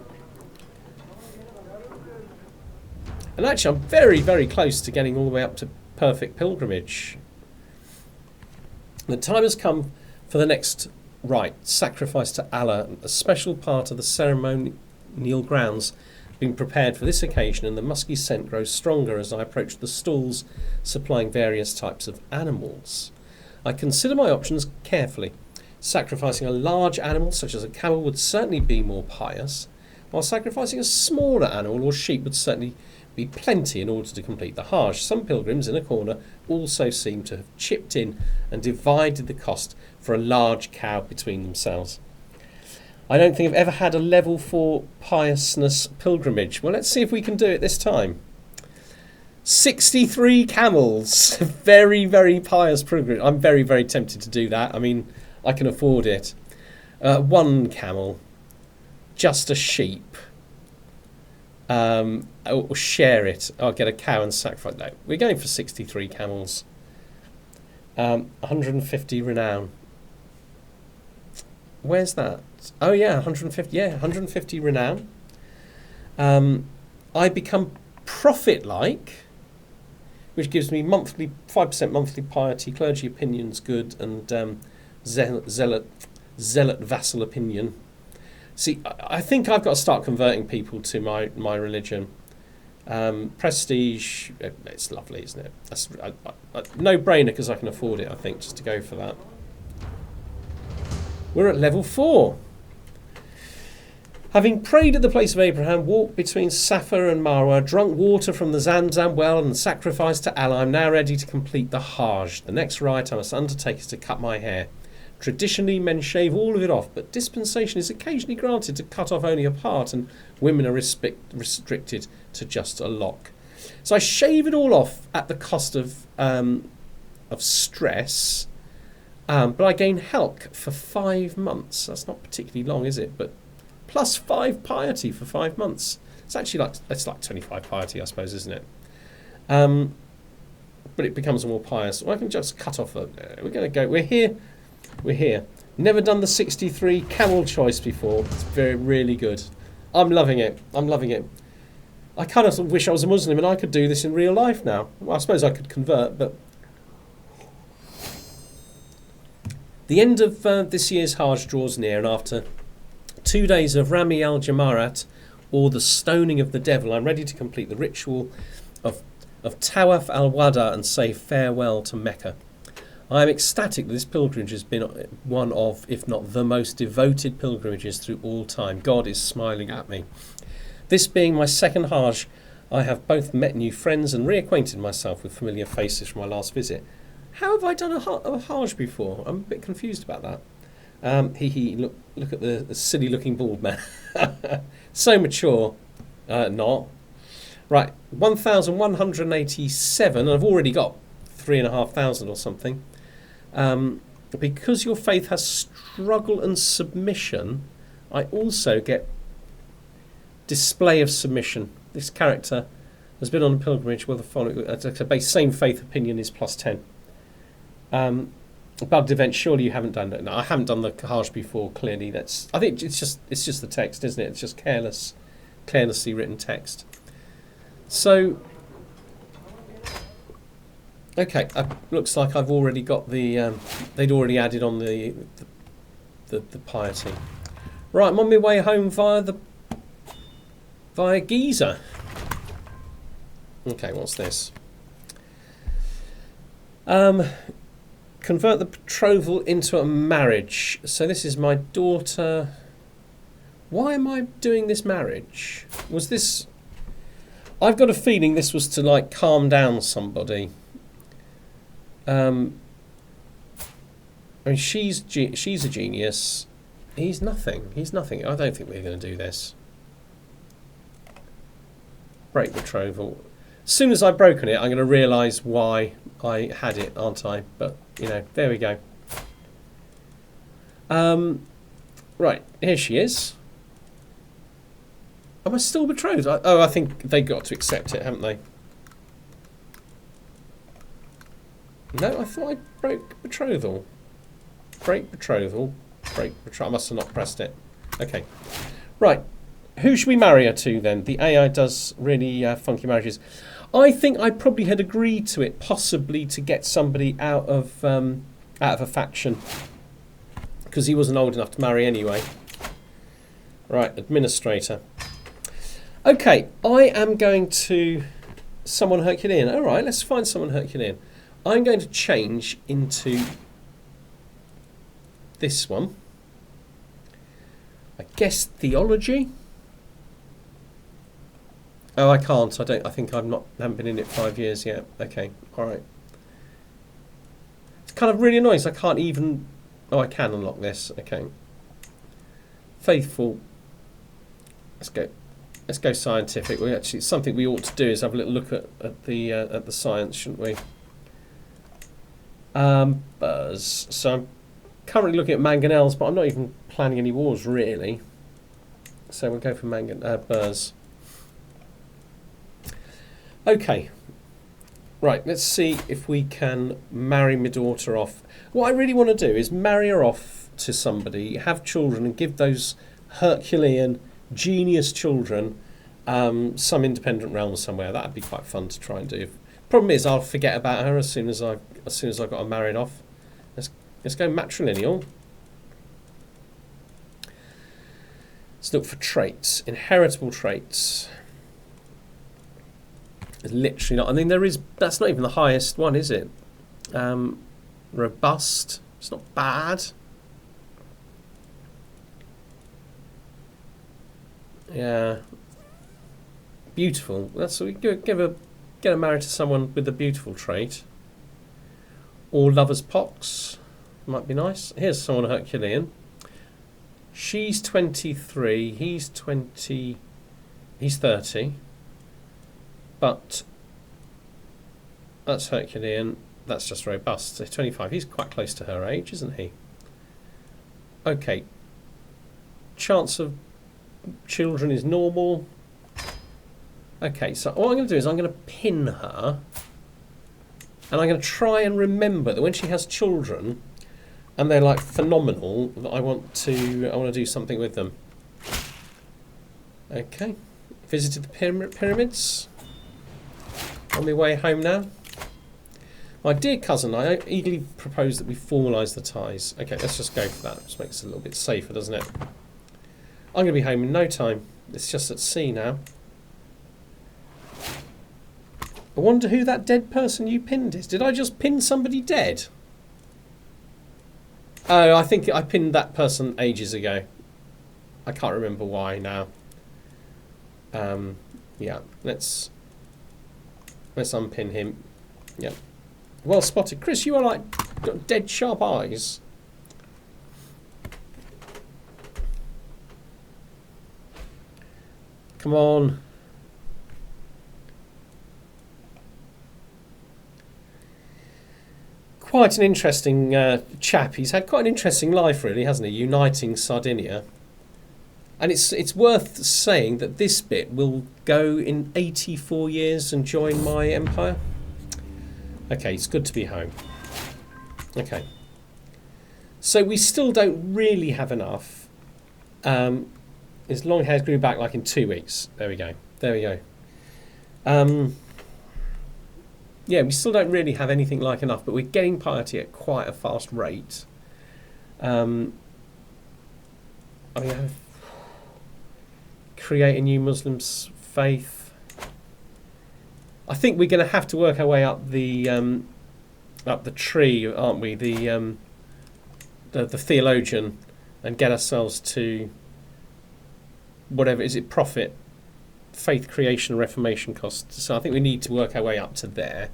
A: And actually, I'm very, very close to getting all the way up to perfect pilgrimage. The time has come for the next rite, sacrifice to Allah, a special part of the ceremonial grounds being prepared for this occasion, and the musky scent grows stronger as I approach the stalls supplying various types of animals. I consider my options carefully. Sacrificing a large animal, such as a camel, would certainly be more pious, while sacrificing a smaller animal or sheep would certainly be plenty in order to complete the hajj. Some pilgrims in a corner also seem to have chipped in and divided the cost for a large cow between themselves. I don't think I've ever had a level 4 piousness pilgrimage. Well, let's see if we can do it this time. 63 camels. Very, very pious pilgrimage. I'm very, very tempted to do that. I mean, I can afford it. 1 camel. Just a sheep. Or share it. I'll get a cow and sacrifice. No, we're going for 63 camels. 150 renown. Where's that? Oh yeah, 150. Yeah, 150 renown. I become prophet-like, which gives me 5% monthly piety, clergy opinions good, and zealot vassal opinion. See, I think I've got to start converting people to my religion. Prestige, it's lovely, isn't it? That's no brainer because I can afford it. I think just to go for that. We're at level 4. Having prayed at the place of Abraham, walked between Safa and Marwa, drunk water from the Zamzam well, and sacrificed to Allah, I'm now ready to complete the Hajj. The next rite I must undertake is to cut my hair. Traditionally, men shave all of it off, but dispensation is occasionally granted to cut off only a part, and women are restricted to just a lock. So I shave it all off at the cost of stress, but I gain helk for 5 months. That's not particularly long, is it? But plus 5 piety for 5 months. It's actually like 25 piety, I suppose, isn't it? But it becomes more pious. Well, I can just cut off. We're going to go. We're here. Never done the 63 camel choice before. It's really good. I'm loving it. I kind of wish I was a Muslim and I could do this in real life now. Well, I suppose I could convert, but the end of this year's Hajj draws near, and after 2 days of Rami al-Jamarat, or the stoning of the devil, I'm ready to complete the ritual of Tawaf al-Wada and say farewell to Mecca. I am ecstatic that this pilgrimage has been one of, if not the most devoted pilgrimages through all time. God is smiling at me. This being my second Hajj, I have both met new friends and reacquainted myself with familiar faces from my last visit. How have I done a Hajj before? I'm a bit confused about that. Look at the silly looking bald man. So mature. Not. Right, 1,187, and I've already got 3,500 or something. Because your faith has struggle and submission, I also get display of submission. This character has been on a pilgrimage with the following. Same faith opinion is plus 10. Bugged event. Surely you haven't done it. No, I haven't done the Hajj before. Clearly, I think it's just the text, isn't it? It's just carelessly written text. So, okay, looks like I've already got the. They'd already added on the piety. Right, I'm on my way home via Giza. Okay, what's this? Convert the betrothal into a marriage. So this is my daughter. Why am I doing this marriage? Was this? I've got a feeling this was to like calm down somebody. I mean, she's a genius. He's nothing. I don't think we're going to do this. Break betrothal. As soon as I've broken it, I'm going to realise why I had it, aren't I? But, there we go. Right, here she is. Am I still betrothed? I think they got to accept it, haven't they? No, I thought I broke betrothal. Break betrothal. I must have not pressed it. Okay. Right. Who should we marry her to then? The AI does really funky marriages. I think I probably had agreed to it, possibly to get somebody out of a faction, because he wasn't old enough to marry anyway. Right, administrator. Okay, I am going to someone Herculean. All right, let's find someone Herculean. I'm going to change into this one. I guess theology. Oh, I can't. I think haven't been in it 5 years yet. Okay, all right. It's kind of really annoying. So I can't even. Oh, I can unlock this. Okay. Faithful. Let's go. Let's go scientific. We actually something we ought to do is have a little look at the science, shouldn't we? Buzz. So I'm currently looking at mangonels, but I'm not even planning any wars really. So we'll go for Buzz. Okay. Right, let's see if we can marry my daughter off. What I really want to do is marry her off to somebody, have children, and give those Herculean, genius children some independent realm somewhere. That'd be quite fun to try and do. Problem is, I'll forget about her as soon as I got her married off. Let's go matrilineal. Let's look for traits, inheritable traits. It's literally not. I mean, that's not even the highest one, is it? Robust. It's not bad. Yeah. Beautiful. That's what we get her married to someone with a beautiful trait. Or lover's pox. Might be nice. Here's someone Herculean. She's 23. He's 20. He's 30. But that's Herculean. That's just robust. So 25. He's quite close to her age, isn't he? Okay. Chance of children is normal. Okay, so what I'm going to do is I'm going to pin her, and I'm going to try and remember that when she has children, and they're like phenomenal, that I want to do something with them. Okay, visited the pyramids. On my way home now. My dear cousin, I eagerly propose that we formalise the ties. Okay, let's just go for that. Just makes it a little bit safer, doesn't it? I'm going to be home in no time. It's just at sea now. I wonder who that dead person you pinned is. Did I just pin somebody dead? Oh, I think I pinned that person ages ago. I can't remember why now. Yeah, let's unpin him. Yep. Well spotted. Chris, you are like got dead sharp eyes. Come on. Quite an interesting chap. He's had quite an interesting life, really, hasn't he? Uniting Sardinia. And it's worth saying that this bit will go in 84 years and join my empire. Okay, it's good to be home. Okay. So we still don't really have enough. His long hair grew back like in 2 weeks. There we go. There we go. Yeah, we still don't really have anything like enough, but we're getting piety at quite a fast rate. I mean, create a new Muslim faith. I think we're going to have to work our way up the tree, aren't we? The theologian, and get ourselves to whatever is it? Prophet, faith, creation, reformation costs. So I think we need to work our way up to there,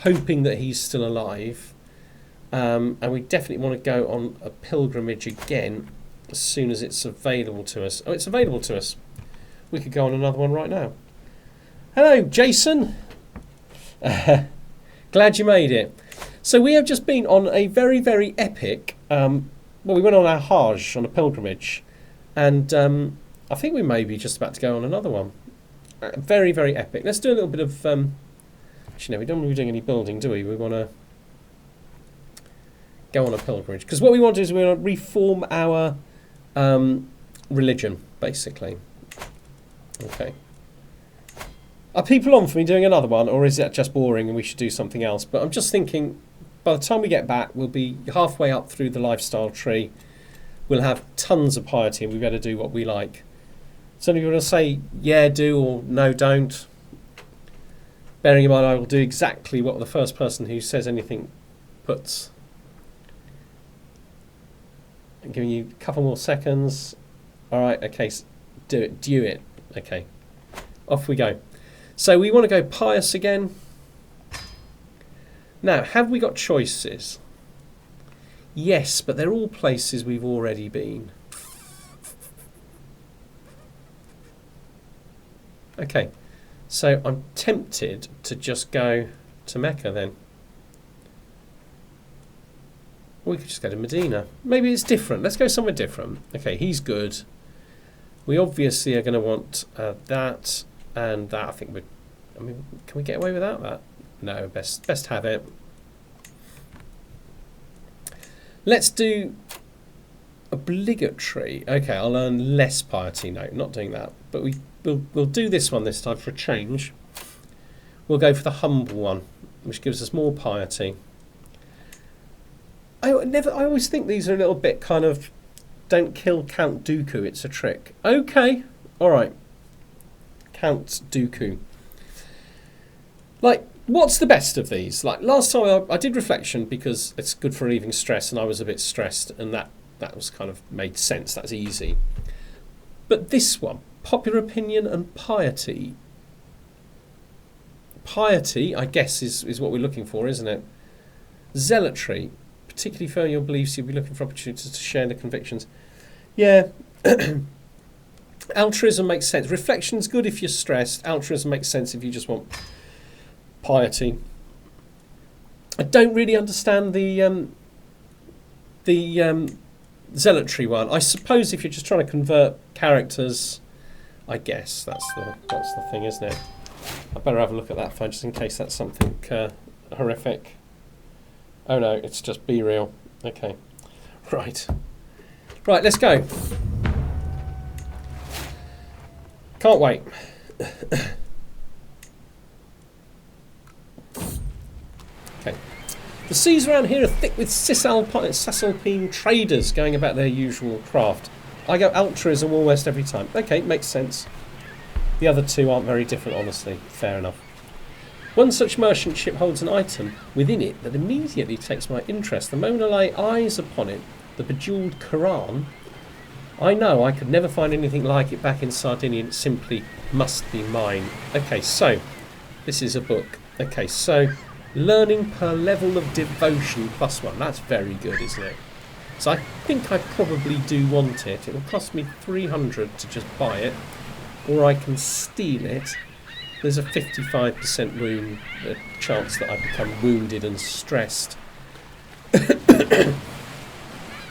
A: hoping that he's still alive. And we definitely want to go on a pilgrimage again as soon as it's available to us. Oh, it's available to us. We could go on another one right now. Hello, Jason. Glad you made it. So we have just been on a very, very epic... well, we went on our hajj, on a pilgrimage. And I think we may be just about to go on another one. Very, very epic. Let's do a little bit of... actually, no, we don't want to be doing any building, do we? We want to go on a pilgrimage. Because what we want to do is we want to reform our religion, basically. Okay. Are people on for me doing another one, or is that just boring and we should do something else? But I'm just thinking, by the time we get back, we'll be halfway up through the lifestyle tree. We'll have tons of piety and we've got to do what we like. So if you want to say, yeah, do, or no, don't. Bearing in mind, I will do exactly what the first person who says anything puts. I'm giving you a couple more seconds. All right, okay, do it. Okay, off we go. So we want to go pious again. Now, have we got choices? Yes, but they're all places we've already been. Okay, so I'm tempted to just go to Mecca then. We could just go to Medina. Maybe it's different. Let's go somewhere different. Okay, he's good. We obviously are going to want that and that. I think can we get away without that? No, best have it. Let's do obligatory. Okay, I'll earn less piety. No, not doing that. But we'll do this one this time for a change. We'll go for the humble one, which gives us more piety. I always think these are a little bit kind of, don't kill Count Dooku, it's a trick. Okay, all right. Count Dooku. Like, what's the best of these? Like, last time I did reflection because it's good for relieving stress, and I was a bit stressed, and that was kind of made sense. That's easy. But this one, popular opinion and piety. Piety, I guess, is what we're looking for, isn't it? Zealotry. Particularly firm your beliefs, you'll be looking for opportunities to share the convictions. Yeah. Altruism makes sense. Reflection's good if you're stressed. Altruism makes sense if you just want piety. I don't really understand the zealotry one. I suppose if you're just trying to convert characters, I guess that's the thing, isn't it? I better have a look at that phone just in case that's something horrific. Oh no, it's just be real. Okay. Right, let's go. Can't wait. Okay. The seas around here are thick with Cisalpine traders going about their usual craft. I go altruism almost every time. Okay, makes sense. The other two aren't very different, honestly. Fair enough. One such merchant ship holds an item within it that immediately takes my interest. The moment I lay eyes upon it, the bejewelled Quran, I know I could never find anything like it back in Sardinia. It simply must be mine. Okay, so this is a book. Okay, so learning per level of devotion +1. That's very good, isn't it? So I think I probably do want it. It will cost me 300 to just buy it, or I can steal it. There's a 55% chance that I become wounded and stressed.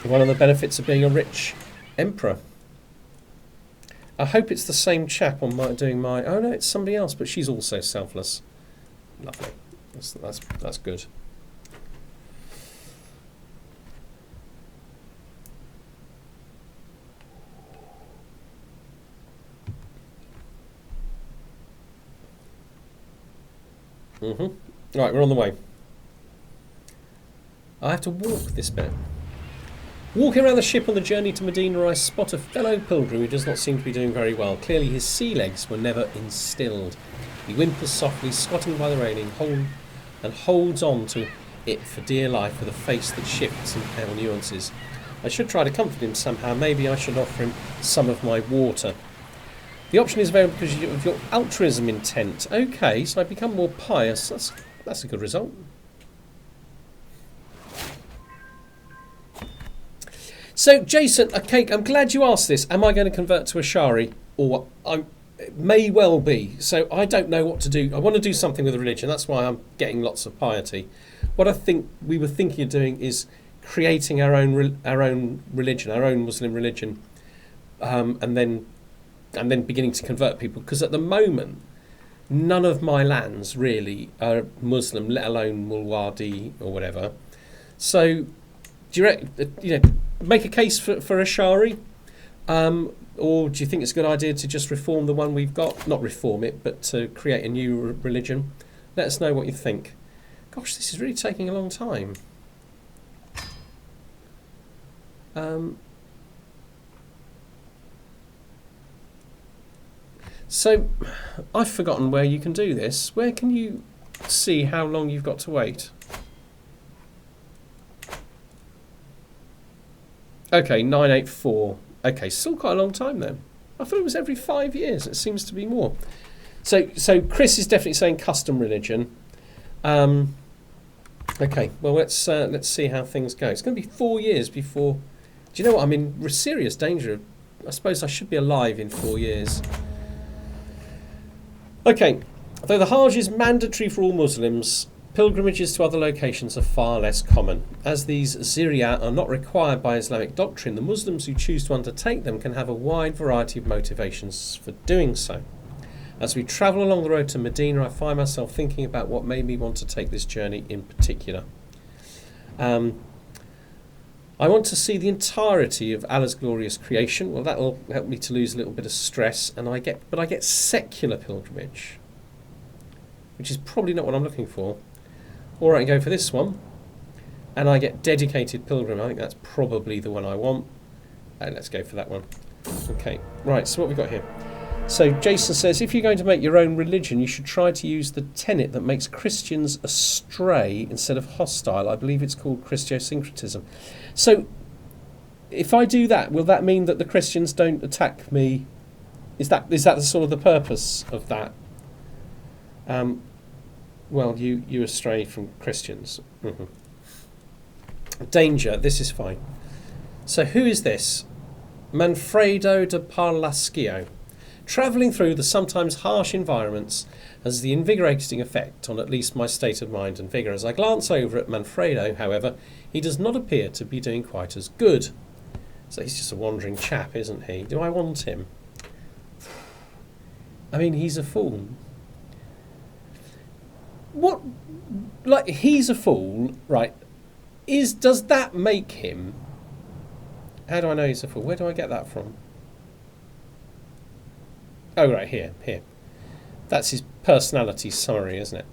A: One of the benefits of being a rich emperor. I hope it's the same chap on doing my... Oh no, it's somebody else, but she's also selfless. Lovely. That's good. Right, we're on the way. I have to walk this bit. Walking around the ship on the journey to Medina, I spot a fellow pilgrim who does not seem to be doing very well. Clearly his sea legs were never instilled. He whimpers softly, squatting by the railing, and holds on to it for dear life with a face that shifts in pale nuances. I should try to comfort him somehow. Maybe I should offer him some of my water. The option is available because of your altruism intent. Okay, so I become more pious. That's a good result. So, Jason, okay, I'm glad you asked this. Am I going to convert to Ashari? Or it may well be. So I don't know what to do. I want to do something with religion. That's why I'm getting lots of piety. What I think we were thinking of doing is creating our own religion, our own Muslim religion, and then beginning to convert people, because at the moment none of my lands really are Muslim, let alone Mulwadi or whatever. So do you make a case for Ashari, or do you think it's a good idea to just reform the one we've got? Not reform it, but to create a new religion. Let us know what you think. Gosh, this is really taking a long time. So, I've forgotten where you can do this. Where can you see how long you've got to wait? Okay, 984. Okay, still quite a long time then. I thought it was every 5 years. It seems to be more. So Chris is definitely saying custom religion. Okay, well let's see how things go. It's going to be 4 years before. Do you know what? I'm in serious danger. I suppose I should be alive in 4 years. Okay, though the Hajj is mandatory for all Muslims, pilgrimages to other locations are far less common. As these ziriyat are not required by Islamic doctrine, the Muslims who choose to undertake them can have a wide variety of motivations for doing so. As we travel along the road to Medina, I find myself thinking about what made me want to take this journey in particular. I want to see the entirety of Allah's glorious creation. Well, that will help me to lose a little bit of stress, and I get secular pilgrimage, which is probably not what I'm looking for. Or I can go for this one, and I get dedicated pilgrim. I think that's probably the one I want. Let's go for that one. Okay, right, so what have we got here? So Jason says, if you're going to make your own religion, you should try to use the tenet that makes Christians astray instead of hostile. I believe it's called Christosyncretism. So if I do that, will that mean that the Christians don't attack me? Is that the sort of the purpose of that? Well, you astray from Christians. Mm-hmm. Danger, this is fine. So who is this? Manfredo de Parlascio. Travelling through the sometimes harsh environments has the invigorating effect on at least my state of mind and vigour. As I glance over at Manfredo, however, he does not appear to be doing quite as good. So he's just a wandering chap, isn't he? Do I want him? I mean, he's a fool. What? Like, he's a fool, right? Does that make him? How do I know he's a fool? Where do I get that from? Oh, right, here. That's his personality summary, isn't it?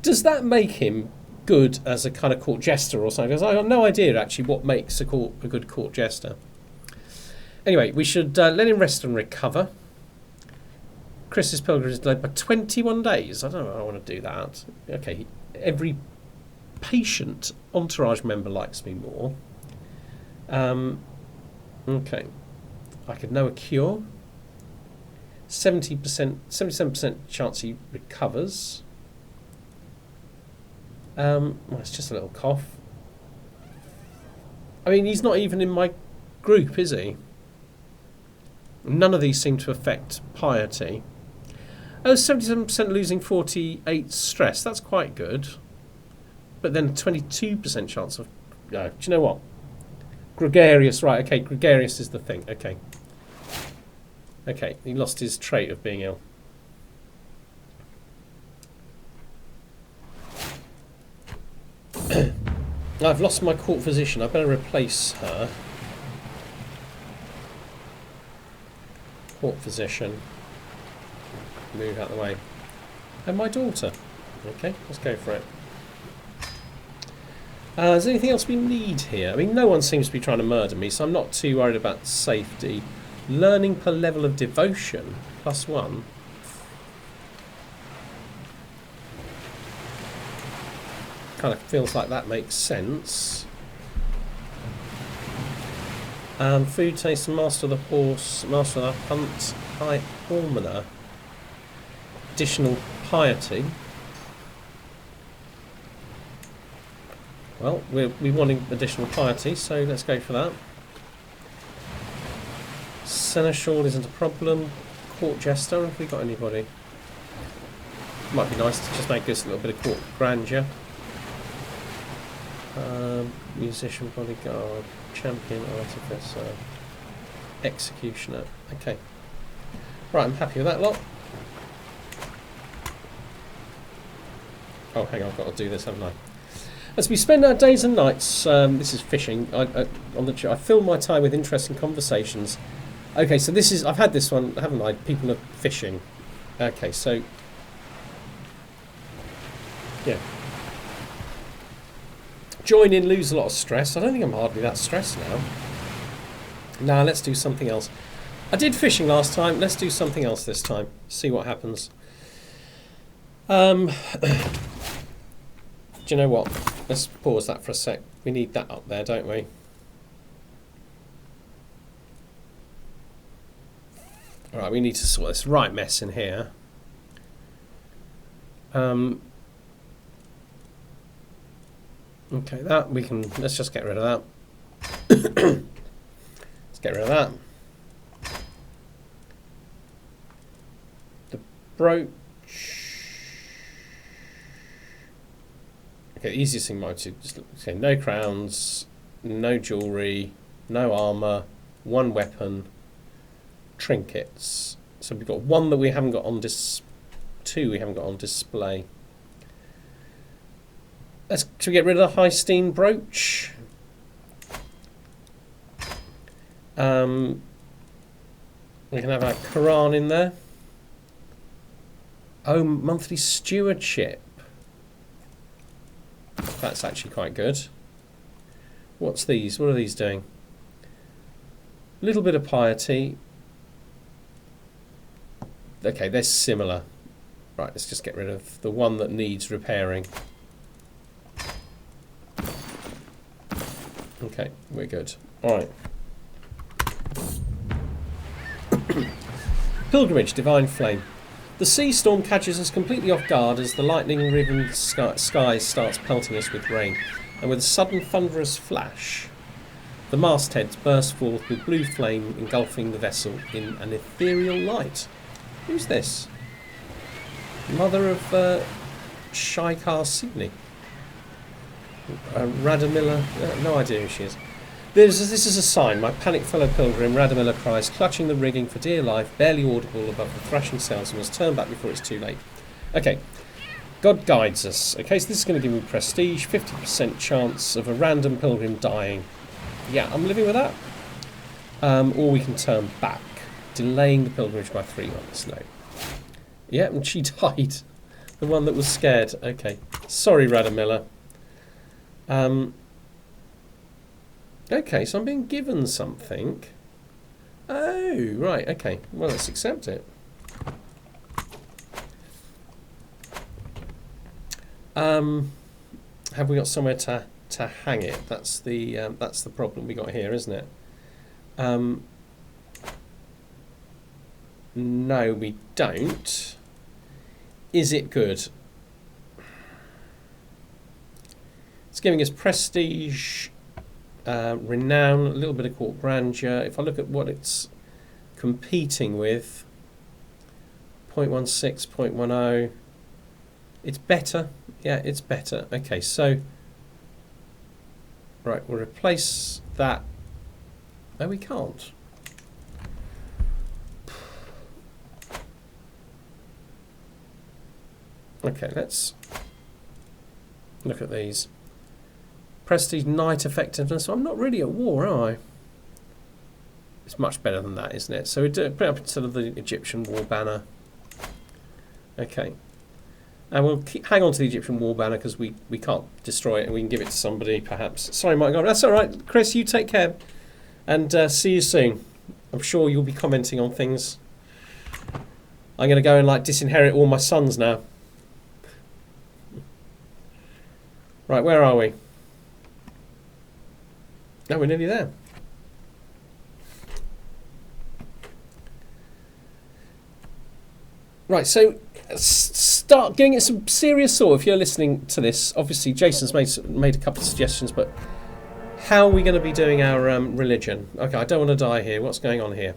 A: Does that make him good as a kind of court jester or something? Because I have no idea, actually, what makes a good court jester. Anyway, we should let him rest and recover. Chris's pilgrimage is delayed by 21 days. I don't know if I want to do that. Okay, every patient entourage member likes me more. Okay. I could know a cure. 77% chance he recovers. Well, it's just a little cough. I mean, he's not even in my group, is he? None of these seem to affect piety. Oh, 77% losing 48 stress. That's quite good. But then 22% chance of... No, do you know what? Gregarious, right, okay, gregarious is the thing, okay. Okay, he lost his trait of being ill. I've lost my court physician. I better replace her. Court physician. Move out of the way. And my daughter. Okay, let's go for it. Is there anything else we need here? I mean, no one seems to be trying to murder me, so I'm not too worried about safety. Learning per level of devotion, +1. Kind of feels like that makes sense. Food taste, master of the horse, master of the hunt, high almoner. Additional piety. Well, we're wanting additional piety, so let's go for that. Seneschal isn't a problem. Court jester, have we got anybody? Might be nice to just make this a little bit of court grandeur. Musician, bodyguard, champion, artificer, executioner. Okay. Right, I'm happy with that lot. Oh, hang on, I've got to do this, haven't I? As we spend our days and nights, this is fishing. I fill my time with interesting conversations. Okay, so this is, I've had this one, haven't I? People are fishing. Okay, so, yeah. Join in, lose a lot of stress. I don't think I'm hardly that stressed now. Now, let's do something else. I did fishing last time. Let's do something else this time. See what happens. Do you know what? Let's pause that for a sec. We need that up there, don't we? All right, we need to sort this right mess in here. Okay, that we can. Let's just get rid of that. Let's get rid of that. The brooch. Okay, the easiest thing might be just say no crowns, no jewellery, no armour, one weapon, trinkets. So we've got one that we haven't got on two we haven't got on display. Should we get rid of the Haestein brooch? We can have our Quran in there. Oh, monthly stewardship. That's actually quite good. What's these? What are these doing? A little bit of piety. Okay, they're similar. Right, let's just get rid of the one that needs repairing. Okay, we're good. All right. Pilgrimage, Divine Flame. The sea storm catches us completely off guard as the lightning-riven sky starts pelting us with rain, and with a sudden thunderous flash, the mastheads burst forth with blue flame engulfing the vessel in an ethereal light. Who's this? Mother of Shaikar Sydney. Radamilla, no idea who she is. This is a sign. My panicked fellow pilgrim, Radamilla cries, clutching the rigging for dear life, barely audible above the thrashing sails, and must turn back before it's too late. Okay, God guides us. Okay, so this is going to give me prestige, 50% chance of a random pilgrim dying. Yeah, I'm living with that. Or we can turn back, delaying the pilgrimage by 3 months. No. Yeah, and she died. The one that was scared. Okay, sorry, Radamilla. Okay, so I'm being given something. Oh, right, okay. Well, let's accept it. Have we got somewhere to hang it? That's the problem we got here, isn't it? No, we don't. Is it good? It's giving us prestige, renown, a little bit of court grandeur. If I look at what it's competing with, 0.16, 0.10, it's better. Yeah, it's better. Okay, so, right, we'll replace that. No, we can't. Okay, let's look at these. Prestige, Knight effectiveness. I'm not really at war, am I? It's much better than that, isn't it? So we do put it up instead of the Egyptian war banner. Okay. And we'll hang on to the Egyptian war banner because we can't destroy it and we can give it to somebody, perhaps. Sorry, Mike. That's all right. Chris, you take care. And see you soon. I'm sure you'll be commenting on things. I'm going to go and disinherit all my sons now. Right, where are we? No, we're nearly there. Right, so start getting it some serious thought if you're listening to this. Obviously, Jason's made a couple of suggestions, but how are we going to be doing our religion? Okay, I don't want to die here. What's going on here?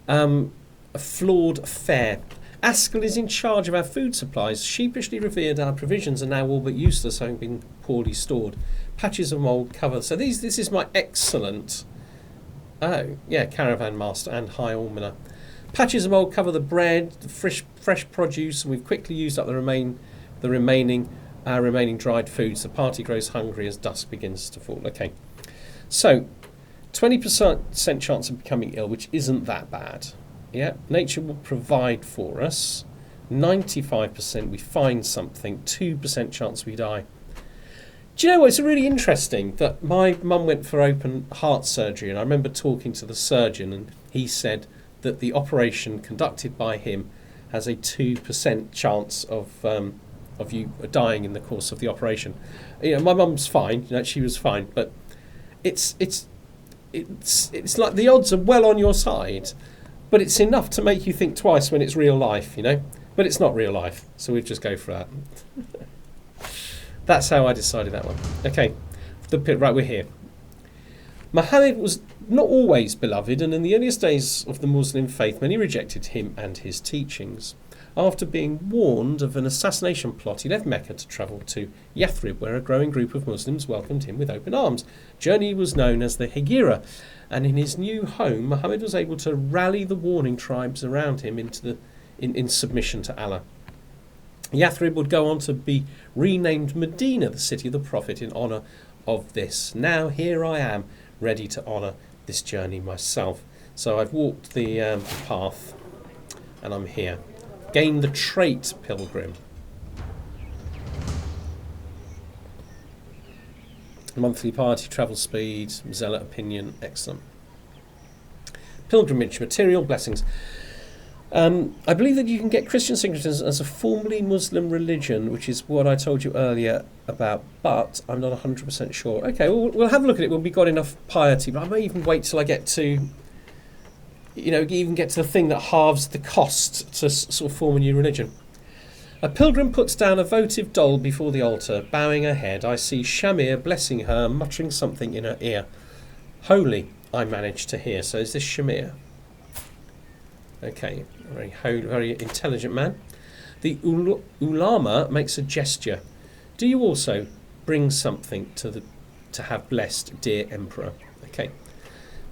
A: A flawed fare. Askell is in charge of our food supplies, sheepishly revered our provisions are now all but useless, having been poorly stored. Patches of mould cover. So this is my excellent, oh yeah, caravan master and high almoner. Patches of mould cover the bread, the fresh produce, and we've quickly used up the remaining dried foods. The party grows hungry as dusk begins to fall. Okay, so 20% chance of becoming ill, which isn't that bad. Yeah, nature will provide for us. 95% we find something. 2% chance we die. Do you know what? It's really interesting that my mum went for open heart surgery, and I remember talking to the surgeon, and he said that the operation conducted by him has a 2% chance of you dying in the course of the operation. You know, my mum's fine. You know, she was fine, but it's like the odds are well on your side. But it's enough to make you think twice when it's real life, you know. But it's not real life, so we'll just go for that. That's how I decided that one. Okay, right, we're here. Muhammad was not always beloved, and in the earliest days of the Muslim faith, many rejected him and his teachings. After being warned of an assassination plot, he left Mecca to travel to Yathrib, where a growing group of Muslims welcomed him with open arms. Journey was known as the Hijra, and in his new home, Muhammad was able to rally the warring tribes around him in submission to Allah. Yathrib would go on to be renamed Medina, the city of the Prophet, in honour of this. Now here I am, ready to honour this journey myself. So I've walked the path, and I'm here. Gain the trait, Pilgrim. Monthly party, travel speed, zealot opinion, excellent. Pilgrimage material, blessings. I believe that you can get Christian signatures as a formally Muslim religion, which is what I told you earlier about, but I'm not 100% sure. Okay, we'll have a look at it when we've got enough piety, but I may even wait till I get to, even get to the thing that halves the cost to sort of form a new religion. A pilgrim puts down a votive doll before the altar, bowing her head. I see Shamir blessing her, muttering something in her ear. Holy, I managed to hear. So is this Shamir? Okay, very intelligent man. The ulama makes a gesture. Do you also bring something to have blessed, dear Emperor? Okay.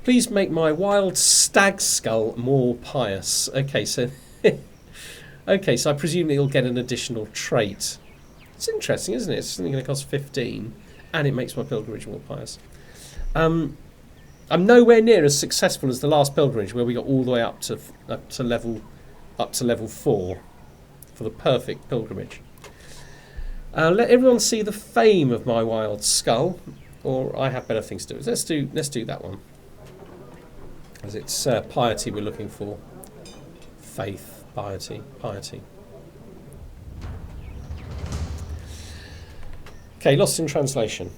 A: Please make my wild stag skull more pious. Okay, so I presume it'll get an additional trait. It's interesting, isn't it? It's something going to cost 15, and it makes my pilgrimage more pious. I'm nowhere near as successful as the last pilgrimage, where we got all the way up to level 4 for the perfect pilgrimage. Let everyone see the fame of my wild skull, or I have better things to do. Let's do that one, as it's piety we're looking for. Faith, piety. Okay, lost in translation.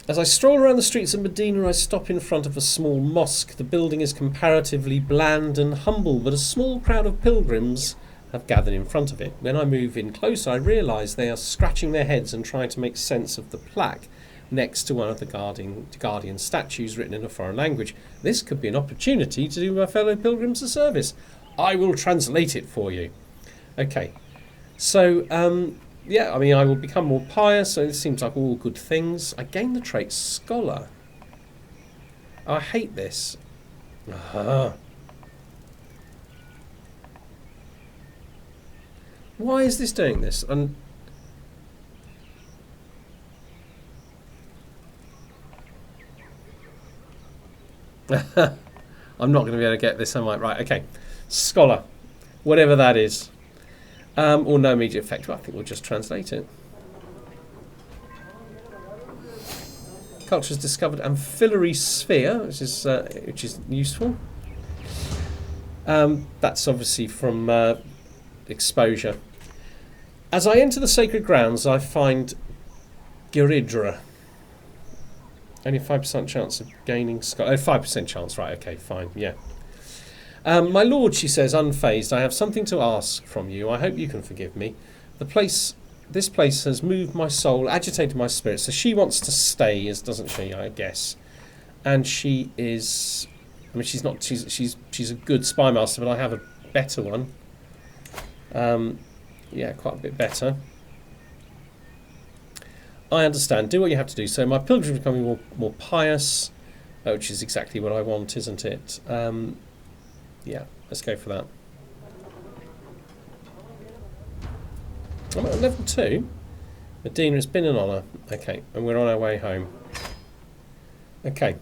A: As I stroll around the streets of Medina, I stop in front of a small mosque. The building is comparatively bland and humble, but a small crowd of pilgrims have gathered in front of it. When I move in closer, I realise they are scratching their heads and trying to make sense of the plaque next to one of the guardian statues written in a foreign language. This could be an opportunity to do my fellow pilgrims a service. I will translate it for you. Okay, so I will become more pious, so this seems like all good things. I gain the trait scholar. I hate this. Why is this doing this? And I'm not going to be able to get this, am I? Right, okay. Scholar. Whatever that is. Or no immediate effect. Well, I think we'll just translate it. Culture's discovered amphilary sphere, which is useful. That's obviously from exposure. As I enter the sacred grounds, I find Giridra. Only 5% chance of gaining scholar. 5% chance, right? Okay, fine. Yeah. My lord, she says, unfazed, I have something to ask from you. I hope you can forgive me. This place has moved my soul, agitated my spirit. So she wants to stay, doesn't she? I guess. And she is. I mean, she's not. She's a good spy master, but I have a better one. Yeah, quite a bit better. I understand. Do what you have to do. So my pilgrimage is becoming more pious, which is exactly what I want, isn't it? Yeah, let's go for that. I'm at level 2. Medina, it's been an honour. Okay, and we're on our way home. Okay.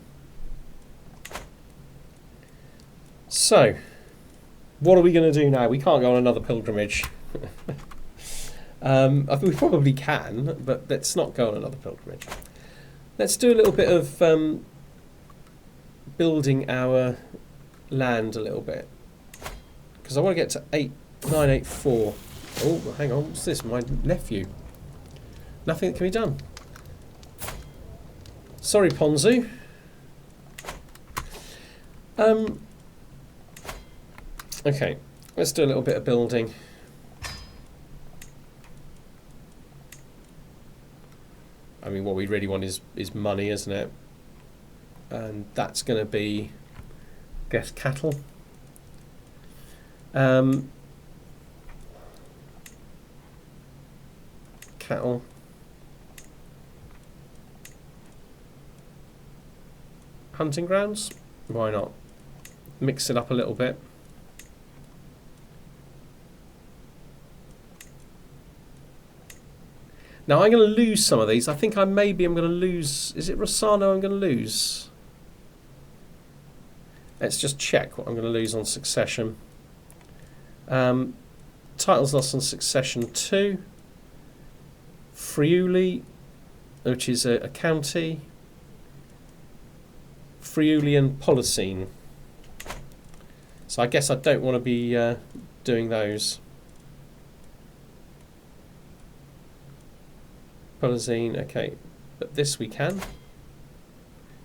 A: So, what are we going to do now? We can't go on another pilgrimage. I think we probably can, but let's not go on another pilgrimage. Let's do a little bit of building our land a little bit, because I want to get to 8984. Oh, hang on, what's this? My nephew. Nothing that can be done. Sorry, Ponzu. Okay, let's do a little bit of building. I mean, what we really want is money, isn't it? And that's going to be, I guess, cattle. Cattle. Hunting grounds? Why not? Mix it up a little bit. Now I'm going to lose some of these. I think I'm going to lose. Is it Rossano I'm going to lose? Let's just check what I'm going to lose on succession. Titles lost on succession 2. Friuli, which is a county. Friuli and Polesine. So I guess I don't want to be doing those. Polesine, okay. But this we can.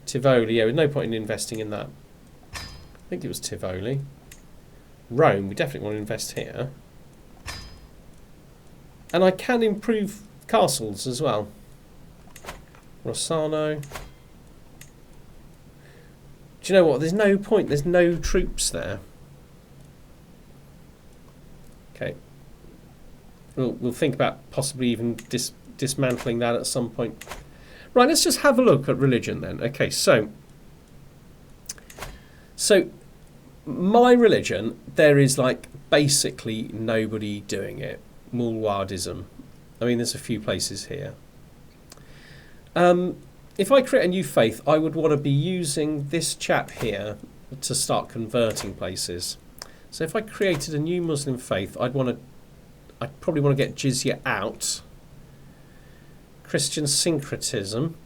A: Tivoli, yeah, with no point in investing in that. I think it was Tivoli. Rome, we definitely want to invest here. And I can improve castles as well. Rossano. Do you know what? There's no point. There's no troops there. Okay. We'll think about possibly even dismantling that at some point. Right, let's just have a look at religion then. Okay, so my religion, there is like basically nobody doing it. Mulwadism. I mean, there's a few places here. If I create a new faith, I would want to be using this chap here to start converting places. So if I created a new Muslim faith, I'd probably want to get jizya out. Christian syncretism.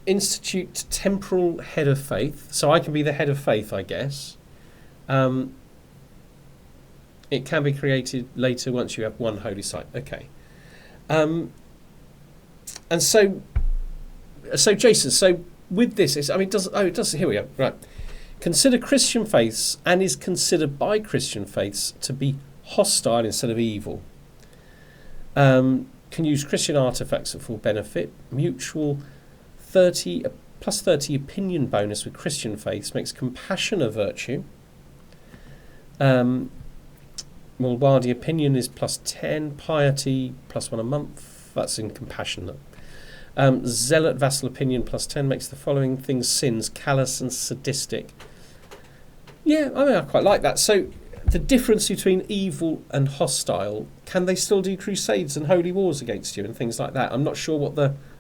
A: Institute temporal head of faith. So I can be the head of faith, I guess. It can be created later once you have one holy site. Okay. And so Jason, so with this, it does, here we go, right. Consider Christian faiths and is considered by Christian faiths to be hostile instead of evil. Can use Christian artifacts at full benefit. Mutual plus 30 opinion bonus with Christian faiths makes compassion a virtue. Mulwadi opinion is plus 10. Piety plus 1 a month. That's in compassionate. Zealot vassal opinion plus 10 makes the following things sins: callous and sadistic. Yeah, I mean, I quite like that. So the difference between evil and hostile, can they still do crusades and holy wars against you and things like that? I'm not sure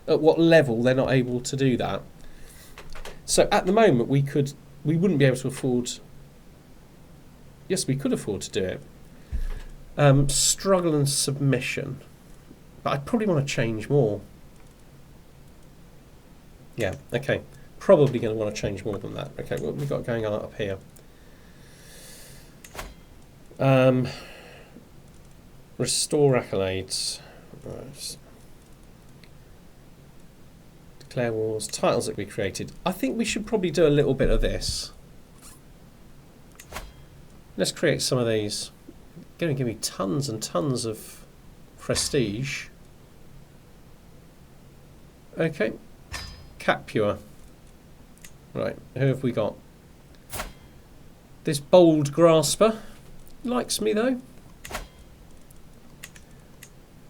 A: at what level they're not able to do that. So at the moment we wouldn't be able to afford. Yes, we could afford to do it. Struggle and submission, but I'd probably want to change more. Yeah, okay. Probably going to want to change more than that. Okay, what have we got going on up here? Restore accolades. Right. Declare wars. Titles that we created. I think we should probably do a little bit of this. Let's create some of these. Going to give me tons and tons of prestige. Okay. Capua. Right, who have we got? This bold grasper likes me though.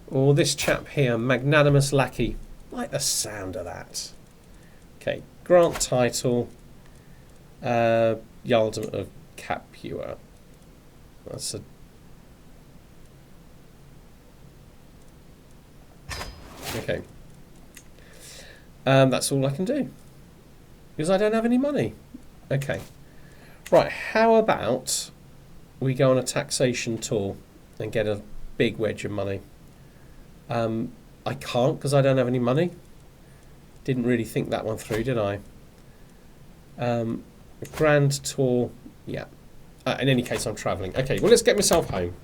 A: Or this chap here, magnanimous lackey. Like the sound of that. Okay, grant title. Yaldom of Capua. That's a. Okay. That's all I can do. Because I don't have any money. Okay. Right, how about we go on a taxation tour and get a big wedge of money? I can't because I don't have any money. Didn't really think that one through, did I? Grand tour, yeah. In any case, I'm travelling. Okay, well, let's get myself home.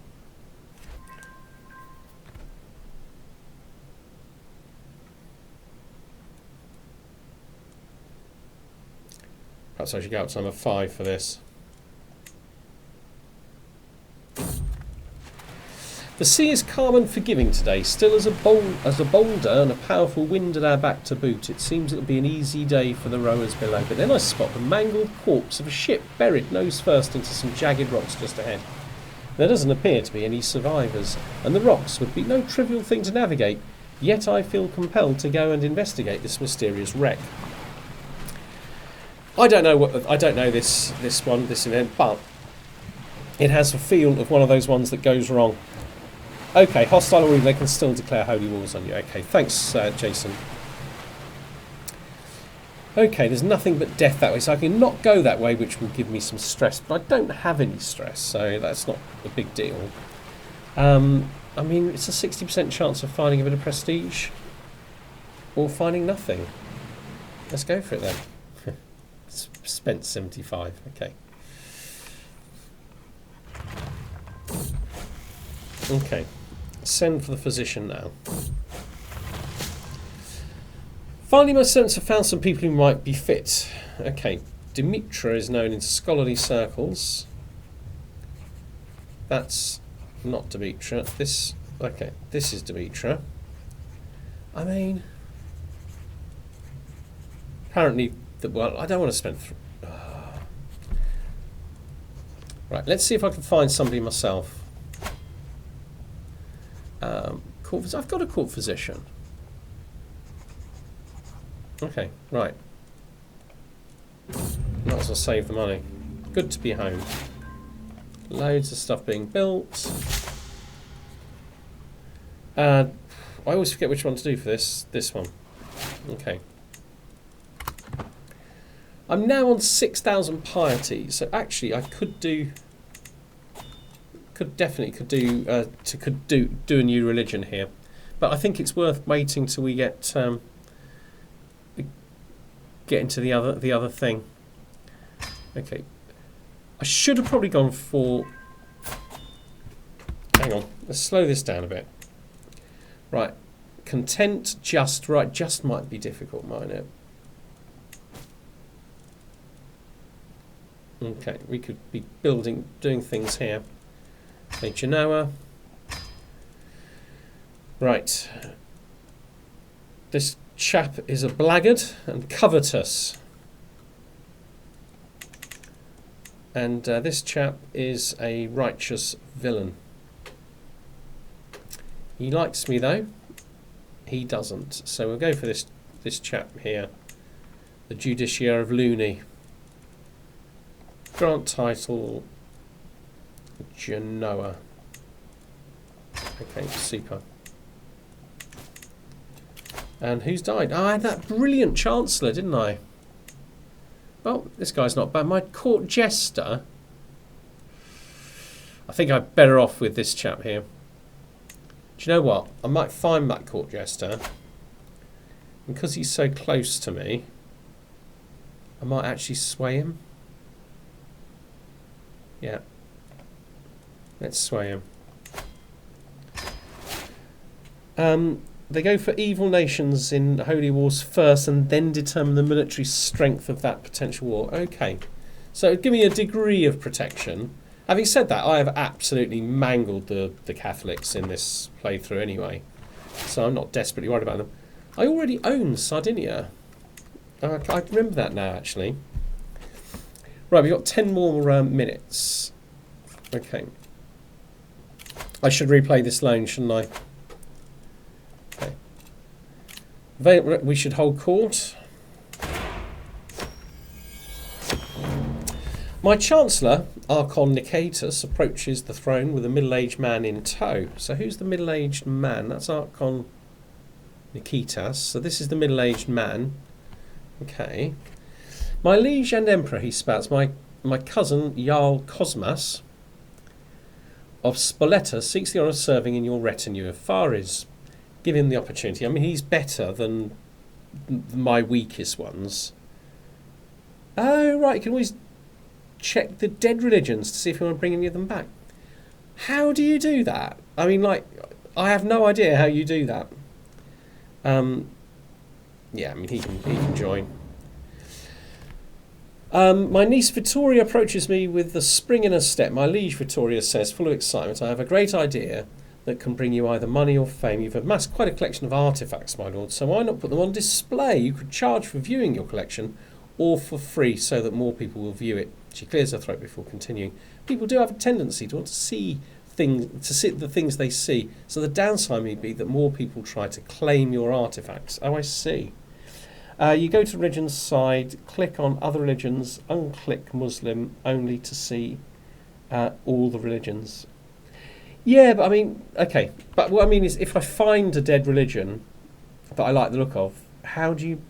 A: Perhaps I should go up to number 5 for this. The sea is calm and forgiving today, still as a boulder and a powerful wind at our back to boot. It seems it'll be an easy day for the rowers below, but then I spot the mangled corpse of a ship buried nose first into some jagged rocks just ahead. There doesn't appear to be any survivors, and the rocks would be no trivial thing to navigate, yet I feel compelled to go and investigate this mysterious wreck. I don't know this event, but it has a feel of one of those ones that goes wrong. Okay, hostile or they can still declare holy wars on you. Okay, thanks, Jason. Okay, there's nothing but death that way, so I can not go that way, which will give me some stress, but I don't have any stress, so that's not a big deal. I mean, it's a 60% chance of finding a bit of prestige, or finding nothing. Let's go for it then. Spent 75, okay. Okay, send for the physician now. Finally, my servants have found some people who might be fit. Okay, Demetra is known in scholarly circles. That's not Demetra. This is Demetra. I mean, apparently, well, I don't want to spend. Right, let's see if I can find somebody myself. I've got a court physician. Okay, right. Might as well save the money. Good to be home. Loads of stuff being built. I always forget which one to do for this. This one. Okay. I'm now on 6,000 piety, so actually I could do a new religion here, but I think it's worth waiting till we get into the other thing. Okay, I should have probably gone for. Hang on, let's slow this down a bit. Right, content just right. Just might be difficult, mightn't it? Okay, we could be doing things here. Okay, Genoa. Right. This chap is a blackguard and covetous. And this chap is a righteous villain. He likes me though. He doesn't. So we'll go for this chap here. The Justiciar of Looney. Grant title Genoa. Okay, super. And who's died? I had that brilliant Chancellor, didn't I? Well, this guy's not bad. My court jester. I think I'm better off with this chap here. Do you know what? I might find that court jester. Because he's so close to me, I might actually sway him. Yeah. Let's sway him. They go for evil nations in holy wars first and then determine the military strength of that potential war. Okay. So give me a degree of protection. Having said that, I have absolutely mangled the Catholics in this playthrough anyway. So I'm not desperately worried about them. I already own Sardinia. I remember that now, actually. Right, we've got 10 more minutes. Okay. I should replay this loan, shouldn't I? Okay. We should hold court. My Chancellor, Archon Nicetus, approaches the throne with a middle-aged man in tow. So who's the middle-aged man? That's Archon Nicetus. So this is the middle-aged man. Okay. My liege and emperor, he spouts, my cousin Jarl Cosmas of Spoletta seeks the honour of serving in your retinue of Faris. Give him the opportunity. I mean, he's better than my weakest ones. Oh, right, you can always check the dead religions to see if you want to bring any of them back. How do you do that? I mean, like, I have no idea how you do that. Yeah, I mean, he can join. My niece Vittoria approaches me with the spring in her step. My liege Vittoria says, full of excitement, I have a great idea. that can bring you either money or fame. You've amassed quite a collection of artefacts, my lord, so why not put them on display? You could charge for viewing your collection or for free so that more people will view it. She clears her throat before continuing. People do have a tendency to want to see things, to see the things they see, so the downside may be that more people try to claim your artefacts. Oh, I see. You go to religion's side, click on other religions, unclick Muslim only to see all the religions. Yeah, but I mean, okay. But what I mean is, if I find a dead religion that I like the look of, how do you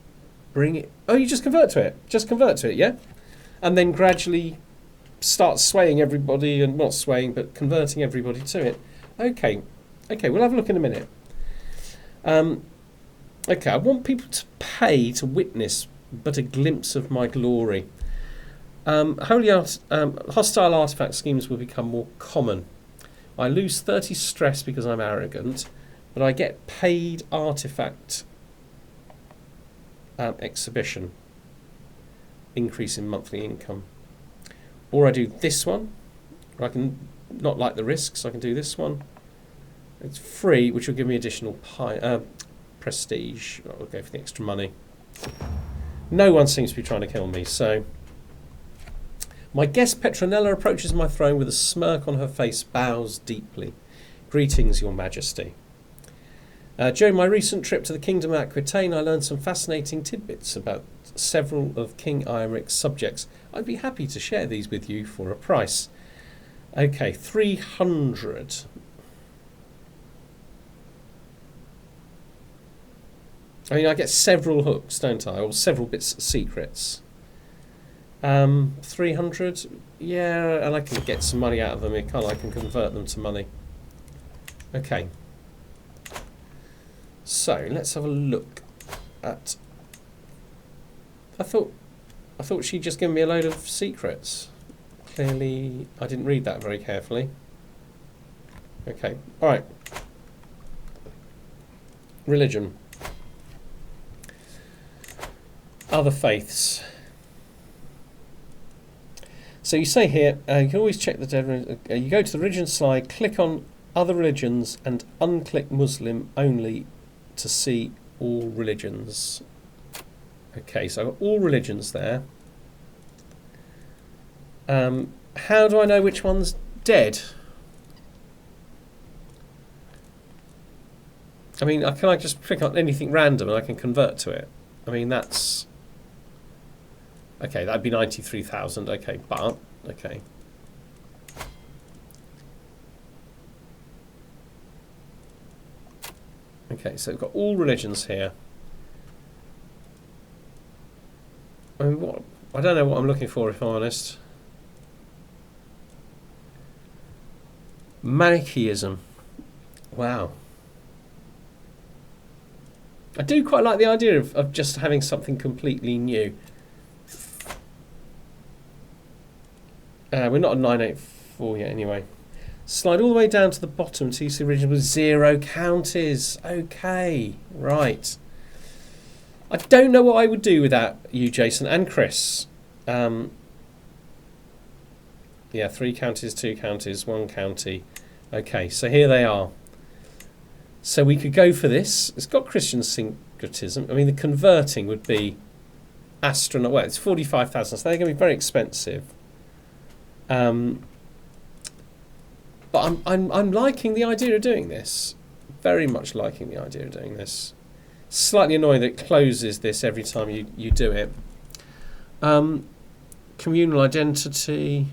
A: bring it? Oh, you just convert to it. Just convert to it, yeah? And then gradually start swaying everybody, and not swaying, but converting everybody to it. Okay, we'll have a look in a minute. Okay, I want people to pay to witness but a glimpse of my glory. Hostile artifact schemes will become more common. I lose 30 stress because I'm arrogant, but I get paid artifact exhibition. Increase in monthly income. Or I do this one, or I can not like the risk, so I can do this one. It's free, which will give me additional prestige. I'll go for the extra money. No one seems to be trying to kill me, so... My guest Petronella approaches my throne with a smirk on her face, bows deeply. Greetings, Your Majesty. During my recent trip to the Kingdom of Haestein, I learned some fascinating tidbits about several of King Eirik's subjects. I'd be happy to share these with you for a price. Okay, 300. I mean, I get several hooks, don't I? Or several bits of secrets. 300, yeah, and I can get some money out of them. I can convert them to money. Okay. So let's have a look at. I thought she'd just given me a load of secrets. Clearly, I didn't read that very carefully. Okay, all right. Religion. Other faiths. So you say here, you can always check the dead. You go to the religion slide, click on other religions, and unclick Muslim only to see all religions. Okay, so I've got all religions there. How do I know which one's dead? I mean, can I just click on anything random and I can convert to it? I mean, that's... Okay, that'd be 93,000. Okay, but... Okay. Okay, so we've got all religions here. I mean, what? I don't know what I'm looking for, if I'm honest. Manichaeism. Wow. I do quite like the idea of just having something completely new. We're not at 984 yet anyway. Slide all the way down to the bottom to see the original with 0 counties. Okay, right. I don't know what I would do without you, Jason, and Chris. Yeah, 3 counties, 2 counties, 1 county. Okay, so here they are. So we could go for this. It's got Christian syncretism. I mean, the converting would be astronaut. Well, it's 45,000, so they're going to be very expensive. But I'm liking the idea of doing this. Very much liking the idea of doing this. Slightly annoying that it closes this every time you do it. Communal identity,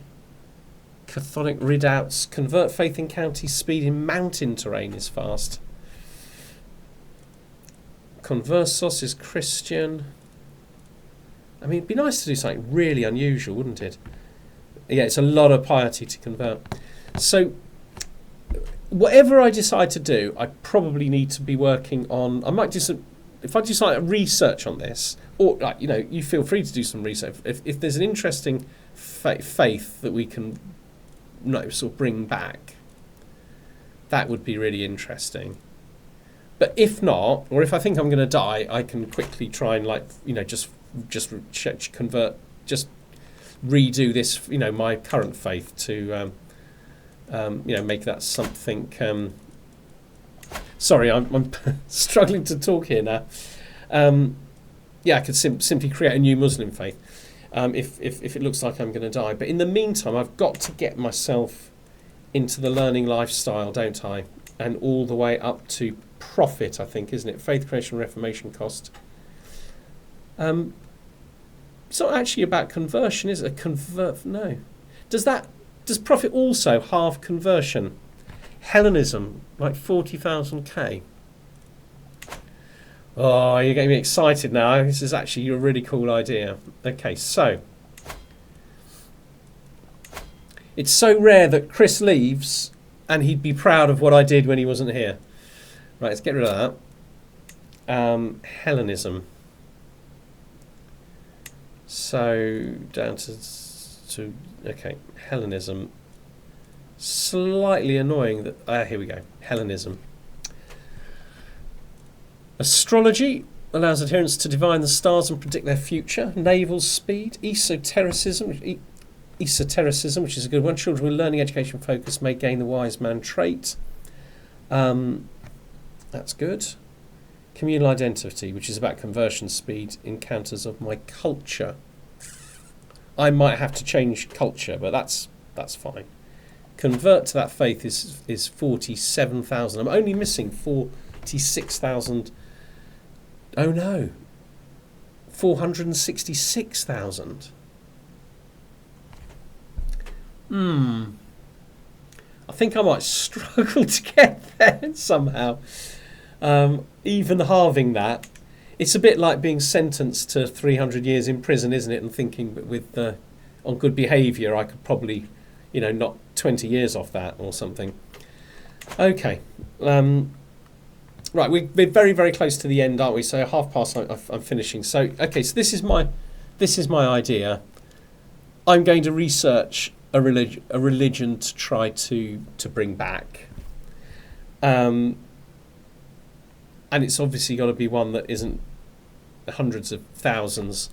A: chthonic redoubts, convert faith in county, speed in mountain terrain is fast. Conversos is Christian. I mean, it'd be nice to do something really unusual, wouldn't it? Yeah, it's a lot of piety to convert. So, whatever I decide to do, I probably need to be working on. I might do some. If I do some research on this, or you feel free to do some research. If there's an interesting faith that we can, sort of bring back, that would be really interesting. But if not, or if I think I'm going to die, I can quickly try and just convert, just redo this, my current faith to, make that something Sorry, I'm struggling to talk here now. Yeah, I could simply create a new Muslim faith if it looks like I'm going to die. But in the meantime, I've got to get myself into the learning lifestyle, don't I? And all the way up to profit, I think, isn't it? Faith creation, reformation cost. It's not actually about conversion, is it? No. Does profit also halve conversion? Hellenism, like 40,000 K. Oh, you're getting me excited now. This is actually a really cool idea. Okay, so it's so rare that Chris leaves and he'd be proud of what I did when he wasn't here. Right, let's get rid of that. Hellenism. So down to okay, Hellenism. Slightly annoying that here we go. Hellenism. Astrology allows adherents to divine the stars and predict their future. Naval speed. Esotericism, which is a good one. Children with learning education focus may gain the wise man trait. That's good. Communal identity, which is about conversion speed, encounters of my culture. I might have to change culture, but that's fine. Convert to that faith is 47,000. I'm only missing 46,000. Oh no, 466,000. I think I might struggle to get there somehow. Even halving that, it's a bit like being sentenced to 300 years in prison, isn't it? And thinking with on good behaviour, I could probably, knock 20 years off that or something. Okay. Right, we're very, very close to the end, aren't we? So past, I'm finishing. So okay, so this is my idea. I'm going to research a religion to try to bring back, and it's obviously got to be one that isn't hundreds of thousands.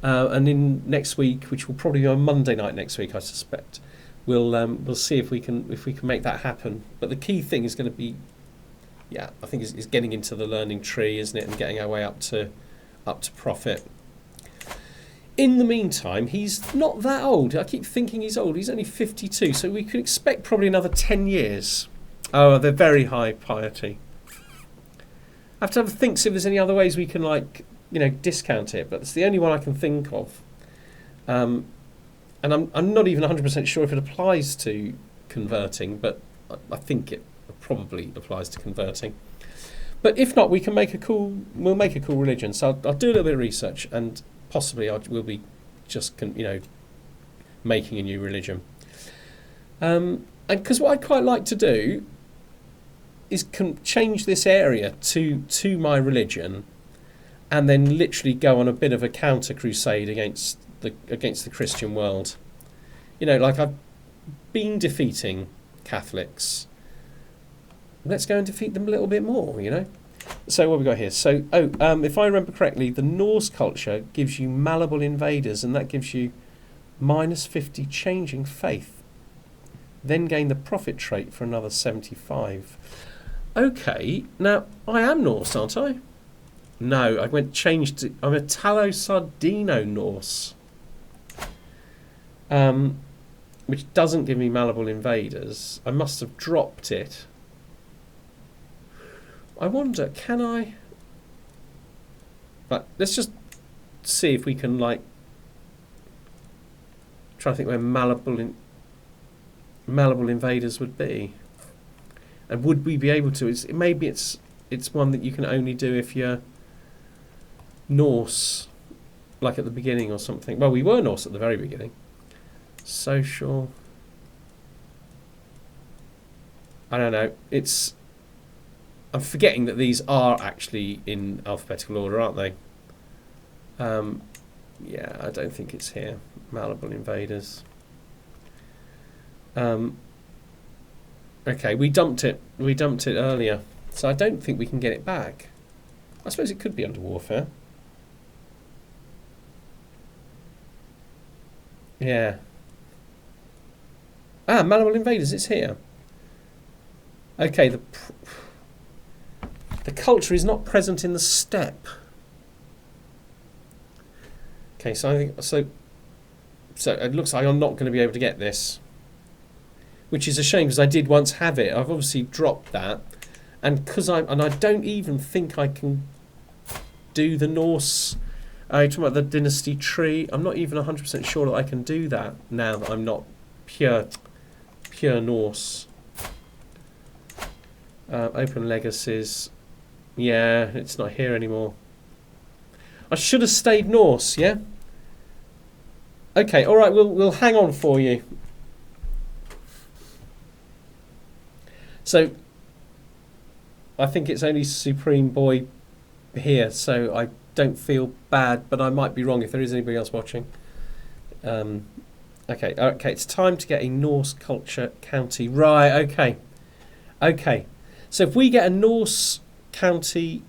A: And in next week, which will probably be on Monday night next week, I suspect, we'll see if we can make that happen. But the key thing is going to be, I think is getting into the learning tree, isn't it, and getting our way up to profit. In the meantime, he's not that old. I keep thinking he's old. He's only 52, so we could expect probably another 10 years. Oh, they're very high piety. I have to think see if there's any other ways we can discount it, but it's the only one I can think of. And I'm not even 100% sure if it applies to converting, but I think it probably applies to converting. But if not, we'll make a cool religion. So I'll do a little bit of research, and possibly we'll be just making a new religion. And because what I'd quite like to do is change this area to my religion, and then literally go on a bit of a counter crusade against the Christian world. Like I've been defeating Catholics. Let's go and defeat them a little bit more, So what have we got here? So, if I remember correctly, the Norse culture gives you malleable invaders, and that gives you -50 changing faith. Then gain the profit trait for another 75. Okay, now I am Norse, aren't I? No, I'm Italo-Sardino Norse. Which doesn't give me malleable invaders. I must have dropped it. I wonder, can I? But let's just see if we can try to think where malleable invaders would be, and would we be able to? Maybe it's one that you can only do if you're Norse, like at the beginning or something. Well, we were Norse at the very beginning. Social. I don't know. I'm forgetting that these are actually in alphabetical order, aren't they? Yeah, I don't think it's here. Malleable invaders. Okay, we dumped it. We dumped it earlier, so I don't think we can get it back. I suppose it could be under warfare. Yeah. Malleable invaders. It's here. Okay. The culture is not present in the step. Okay, so I think so it looks like I'm not going to be able to get this, which is a shame because I did once have it. I've obviously dropped that, and I don't even think I can do the Norse. You're talking about the dynasty tree. I'm not even 100% sure that I can do that now that I'm not pure Norse. Open legacies. Yeah, it's not here anymore. I should have stayed Norse, yeah? Okay, all right, we'll hang on for you. So, I think it's only Supreme Boy here, so I don't feel bad, but I might be wrong if there is anybody else watching. Okay, it's time to get a Norse culture county. Right, okay. So if we get a Norse culture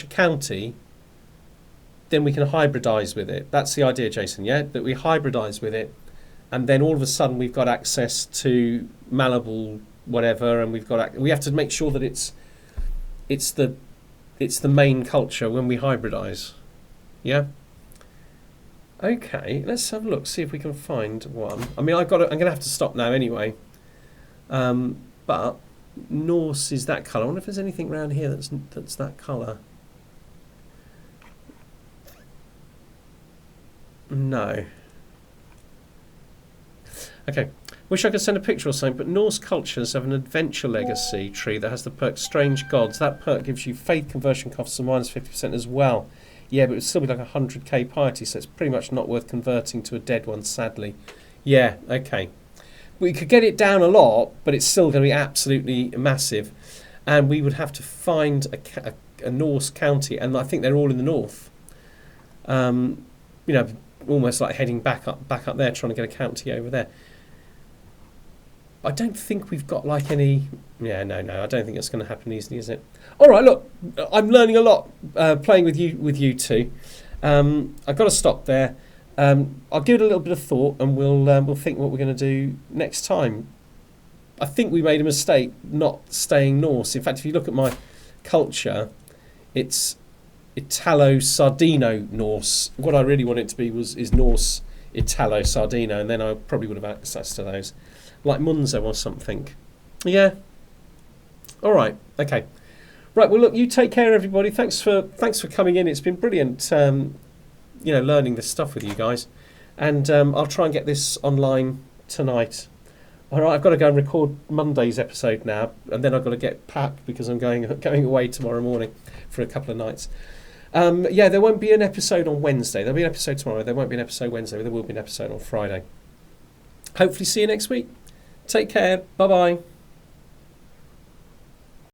A: county, then we can hybridize with it. That's the idea, Jason, yeah? That we hybridize with it, and then all of a sudden we've got access to malleable whatever, and we have to make sure that it's the main culture when we hybridize. Yeah? Okay, let's have a look, see if we can find one. I mean, I'm going to have to stop now anyway. But Norse is that colour. I wonder if there's anything around here that's that colour. No. Okay. Wish I could send a picture or something, but Norse cultures have an adventure legacy tree that has the perk Strange Gods. That perk gives you faith conversion costs of minus 50% as well. Yeah, but it would still be like 100k piety, so it's pretty much not worth converting to a dead one, sadly. Yeah, okay. We could get it down a lot, but it's still going to be absolutely massive. And we would have to find a Norse county, and I think they're all in the north. Almost like heading back up there, trying to get a county over there. I don't think we've got like any... Yeah, no, I don't think it's going to happen easily, is it? All right, look, I'm learning a lot playing with you two. I've got to stop there. I'll give it a little bit of thought, and we'll think what we're going to do next time. I think we made a mistake not staying Norse. In fact, if you look at my culture, it's Italo-Sardino Norse. What I really wanted it to be is Norse Italo-Sardino, and then I probably would have access to those. Like Munzo or something. Yeah. All right. Okay. Right. Well, look. You take care, everybody. Thanks for coming in. It's been brilliant. Learning this stuff with you guys, and I'll try and get this online tonight. All right. I've got to go and record Monday's episode now, and then I've got to get packed because I'm going away tomorrow morning for a couple of nights. There won't be an episode on Wednesday. There'll be an episode tomorrow. There won't be an episode Wednesday, but there will be an episode on Friday. Hopefully, see you next week. Take care. Bye-bye.